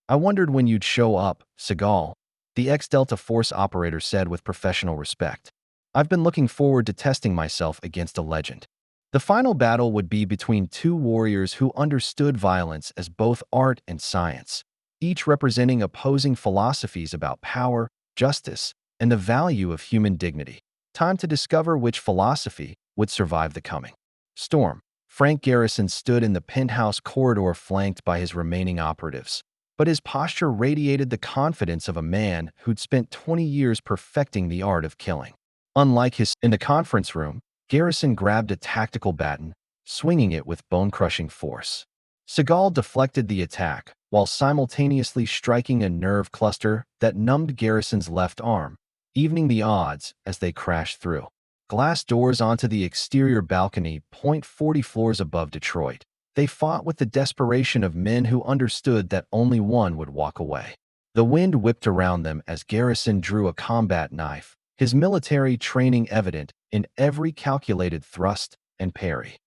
"I wondered when you'd show up, Seagal," the ex-Delta Force operator said with professional respect. "I've been looking forward to testing myself against a legend." The final battle would be between two warriors who understood violence as both art and science, each representing opposing philosophies about power, justice, and the value of human dignity. Time to discover which philosophy would survive the coming storm. Frank Garrison stood in the penthouse corridor flanked by his remaining operatives, but his posture radiated the confidence of a man who'd spent 20 years perfecting the art of killing. Unlike his in the conference room, Garrison grabbed a tactical baton, swinging it with bone-crushing force. Seagal deflected the attack while simultaneously striking a nerve cluster that numbed Garrison's left arm, evening the odds as they crashed through. Glass doors onto the exterior balcony point 40 floors above Detroit. They fought with the desperation of men who understood that only one would walk away. The wind whipped around them as Garrison drew a combat knife, his military training evident in every calculated thrust and parry.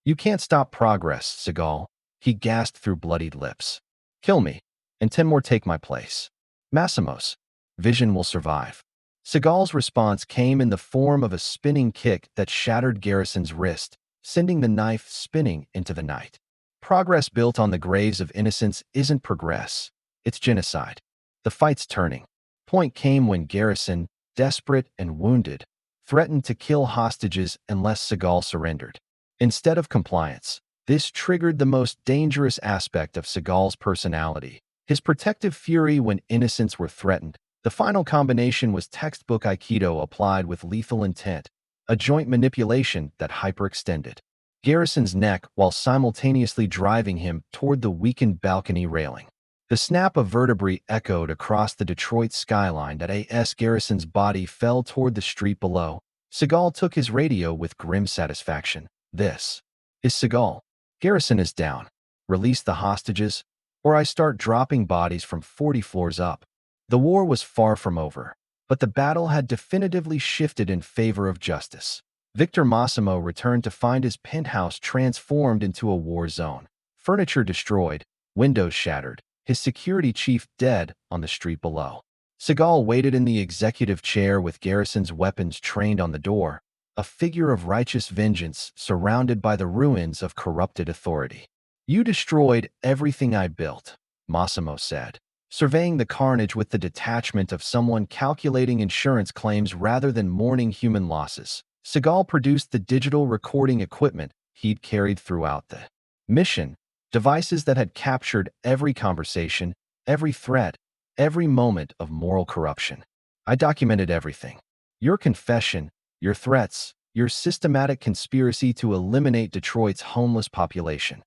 "You can't stop progress, Seagal," he gasped through bloodied lips. "Kill me, and 10 more take my place. Massimo's vision will survive." Seagal's response came in the form of a spinning kick that shattered Garrison's wrist, sending the knife spinning into the night. Progress built on the graves of innocents isn't progress, it's genocide. The fight's turning point came when Garrison, desperate and wounded, threatened to kill hostages unless Seagal surrendered. Instead of compliance, this triggered the most dangerous aspect of Seagal's personality, his protective fury when innocents were threatened. The final combination was textbook aikido applied with lethal intent, a joint manipulation that hyperextended Garrison's neck while simultaneously driving him toward the weakened balcony railing. The snap of vertebrae echoed across the Detroit skyline as Garrison's body fell toward the street below. Seagal took his radio with grim satisfaction. "This is Seagal. Garrison is down. Release the hostages, or I start dropping bodies from 40 floors up." The war was far from over, but the battle had definitively shifted in favor of justice. Victor Massimo returned to find his penthouse transformed into a war zone. Furniture destroyed, windows shattered, his security chief dead on the street below. Seagal waited in the executive chair with Garrison's weapons trained on the door, a figure of righteous vengeance surrounded by the ruins of corrupted authority. "You destroyed everything I built," Massimo said, surveying the carnage with the detachment of someone calculating insurance claims rather than mourning human losses. Seagal produced the digital recording equipment he'd carried throughout the mission, devices that had captured every conversation, every threat, every moment of moral corruption. "I documented everything. Your confession, your threats, your systematic conspiracy to eliminate Detroit's homeless population."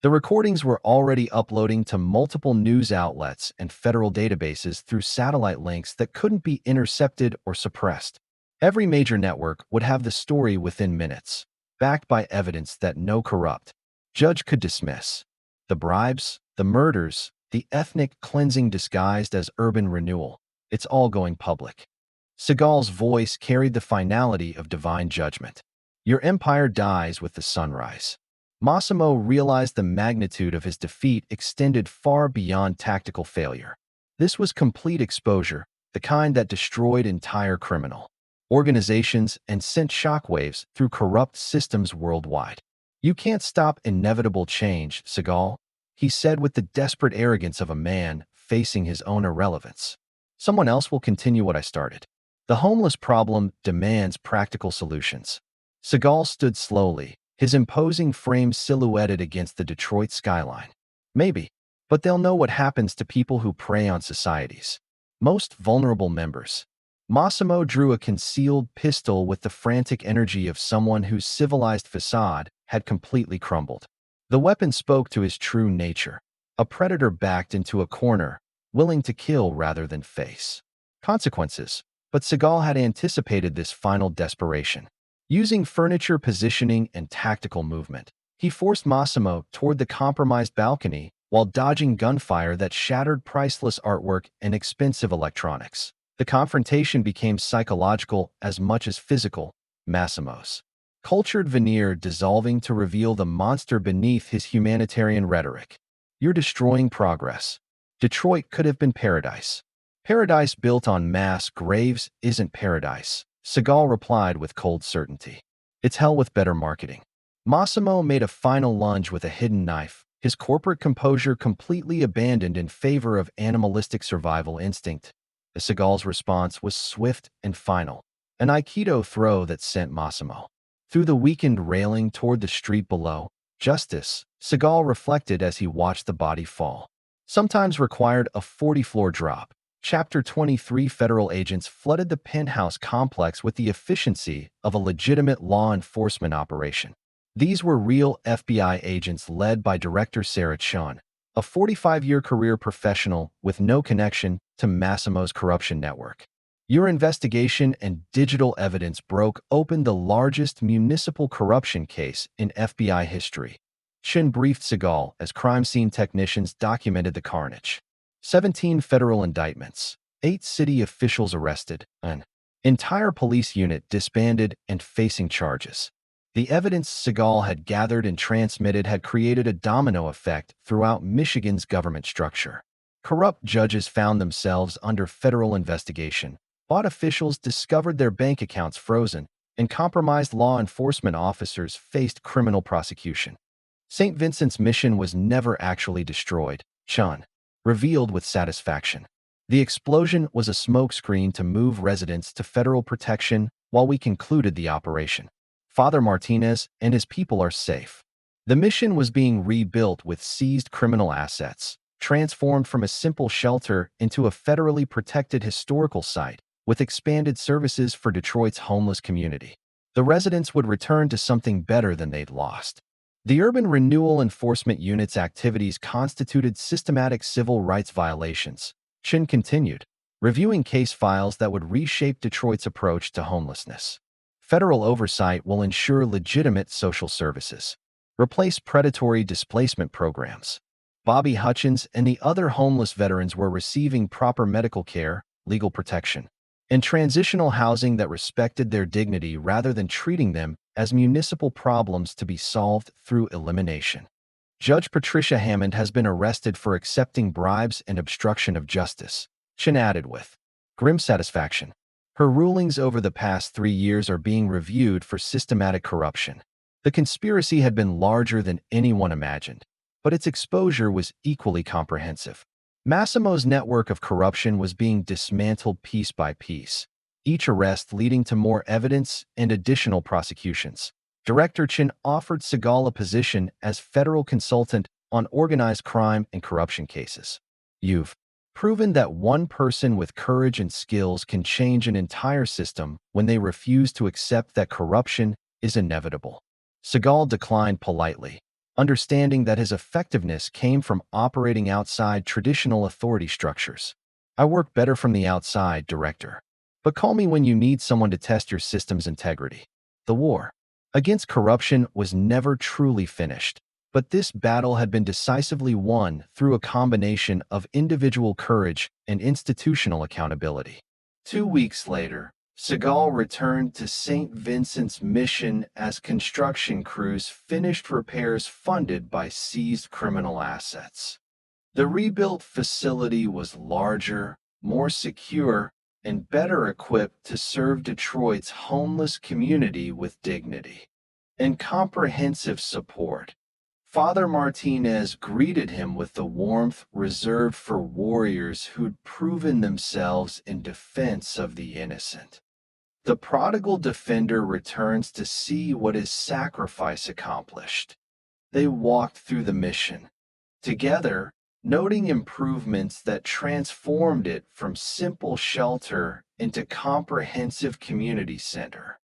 The recordings were already uploading to multiple news outlets and federal databases through satellite links that couldn't be intercepted or suppressed. Every major network would have the story within minutes, backed by evidence that no corrupt judge could dismiss. The bribes, the murders, the ethnic cleansing disguised as urban renewal, it's all going public. Seagal's voice carried the finality of divine judgment. "Your empire dies with the sunrise." Massimo realized the magnitude of his defeat extended far beyond tactical failure. This was complete exposure, the kind that destroyed entire criminal organizations and sent shockwaves through corrupt systems worldwide. "You can't stop inevitable change, Seagal," he said with the desperate arrogance of a man facing his own irrelevance. "Someone else will continue what I started." The homeless problem demands practical solutions. Seagal stood slowly, his imposing frame silhouetted against the Detroit skyline. "Maybe, but they'll know what happens to people who prey on society's most vulnerable members." Massimo drew a concealed pistol with the frantic energy of someone whose civilized facade had completely crumbled. The weapon spoke to his true nature, a predator backed into a corner, willing to kill rather than face consequences. But Seagal had anticipated this final desperation. Using furniture positioning and tactical movement, he forced Massimo toward the compromised balcony while dodging gunfire that shattered priceless artwork and expensive electronics. The confrontation became psychological as much as physical, Massimo's cultured veneer dissolving to reveal the monster beneath his humanitarian rhetoric. "You're destroying progress. Detroit could have been paradise." "Paradise built on mass graves isn't paradise," Seagal replied with cold certainty. "It's hell with better marketing." Massimo made a final lunge with a hidden knife, his corporate composure completely abandoned in favor of animalistic survival instinct. Seagal's response was swift and final, an aikido throw that sent Massimo through the weakened railing toward the street below. Justice, Seagal reflected as he watched the body fall, sometimes required a 40-floor drop. Chapter 23 Federal agents flooded the penthouse complex with the efficiency of a legitimate law enforcement operation. These were real FBI agents led by Director Sarah Chun, a 45-year career professional with no connection to Massimo's corruption network. Your investigation and digital evidence broke open the largest municipal corruption case in FBI history. Chin briefed Seagal as crime scene technicians documented the carnage. 17 federal indictments, 8 city officials arrested, an entire police unit disbanded and facing charges. The evidence Seagal had gathered and transmitted had created a domino effect throughout Michigan's government structure. Corrupt judges found themselves under federal investigation. Bought officials discovered their bank accounts frozen, and compromised law enforcement officers faced criminal prosecution. St. Vincent's mission was never actually destroyed, Chun revealed with satisfaction. The explosion was a smokescreen to move residents to federal protection while we concluded the operation. Father Martinez and his people are safe. The mission was being rebuilt with seized criminal assets, transformed from a simple shelter into a federally protected historical site, with expanded services for Detroit's homeless community. The residents would return to something better than they'd lost. The Urban Renewal Enforcement Unit's activities constituted systematic civil rights violations. Chin continued, reviewing case files that would reshape Detroit's approach to homelessness. Federal oversight will ensure legitimate social services. Replace predatory displacement programs. Bobby Hutchins and the other homeless veterans were receiving proper medical care, legal protection, and transitional housing that respected their dignity rather than treating them as municipal problems to be solved through elimination. Judge Patricia Hammond has been arrested for accepting bribes and obstruction of justice, Chin added with grim satisfaction. Her rulings over the past 3 years are being reviewed for systematic corruption. The conspiracy had been larger than anyone imagined, but its exposure was equally comprehensive. Massimo's network of corruption was being dismantled piece by piece, each arrest leading to more evidence and additional prosecutions. Director Chin offered Seagal a position as federal consultant on organized crime and corruption cases. You've proven that one person with courage and skills can change an entire system when they refuse to accept that corruption is inevitable. Seagal declined politely, understanding that his effectiveness came from operating outside traditional authority structures. I work better from the outside, Director. But call me when you need someone to test your system's integrity. The war against corruption was never truly finished, but this battle had been decisively won through a combination of individual courage and institutional accountability. 2 weeks later, Seagal returned to St. Vincent's mission as construction crews finished repairs funded by seized criminal assets. The rebuilt facility was larger, more secure, and better equipped to serve Detroit's homeless community with dignity and comprehensive support. Father Martinez greeted him with the warmth reserved for warriors who'd proven themselves in defense of the innocent. The prodigal defender returns to see what his sacrifice accomplished. They walked through the mission together, noting improvements that transformed it from simple shelter into comprehensive community center.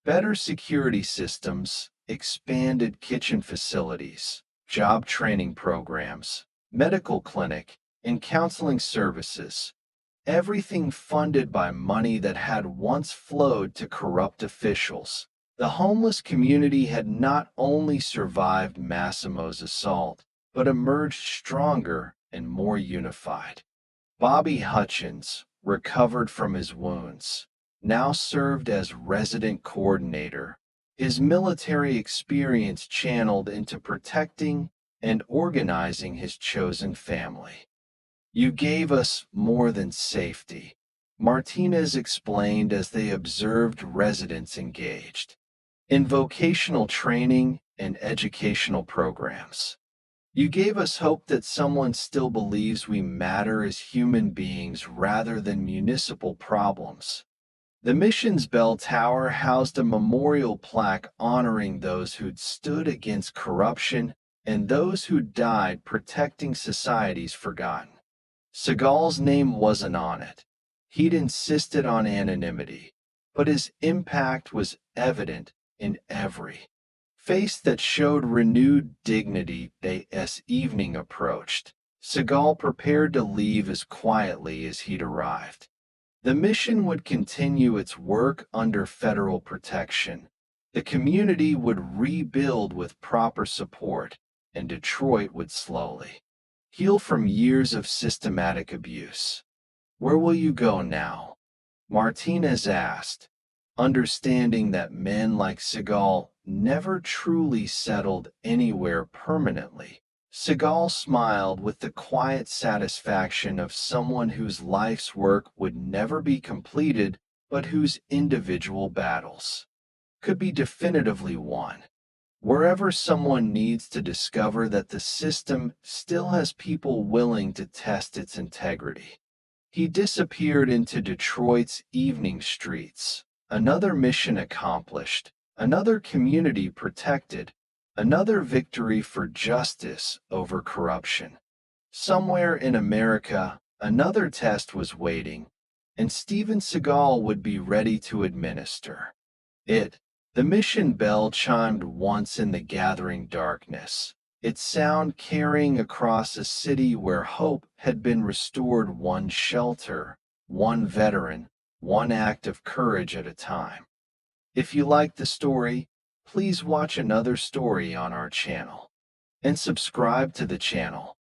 Better security systems, expanded kitchen facilities, job training programs, medical clinic, and counseling services. Everything funded by money that had once flowed to corrupt officials. The homeless community had not only survived Massimo's assault, but emerged stronger and more unified. Bobby Hutchins, recovered from his wounds, now served as resident coordinator, his military experience channeled into protecting and organizing his chosen family. You gave us more than safety, Martinez explained as they observed residents engaged in vocational training and educational programs. You gave us hope that someone still believes we matter as human beings rather than municipal problems. The mission's bell tower housed a memorial plaque honoring those who'd stood against corruption and those who died protecting society's forgotten. Seagal's name wasn't on it. He'd insisted on anonymity, but his impact was evident in every face that showed renewed dignity as evening approached. Seagal prepared to leave as quietly as he'd arrived. The mission would continue its work under federal protection. The community would rebuild with proper support, and Detroit would slowly heal from years of systematic abuse. Where will you go now? Martinez asked, understanding that men like Seagal never truly settled anywhere permanently. Seagal smiled with the quiet satisfaction of someone whose life's work would never be completed, but whose individual battles could be definitively won. Wherever someone needs to discover that the system still has people willing to test its integrity. He disappeared into Detroit's evening streets. Another mission accomplished, another community protected, another victory for justice over corruption. Somewhere in America, another test was waiting, and Steven Seagal would be ready to administer it. The mission bell chimed once in the gathering darkness, its sound carrying across a city where hope had been restored, one shelter, one veteran, one act of courage at a time. If you liked the story, please watch another story on our channel and subscribe to the channel.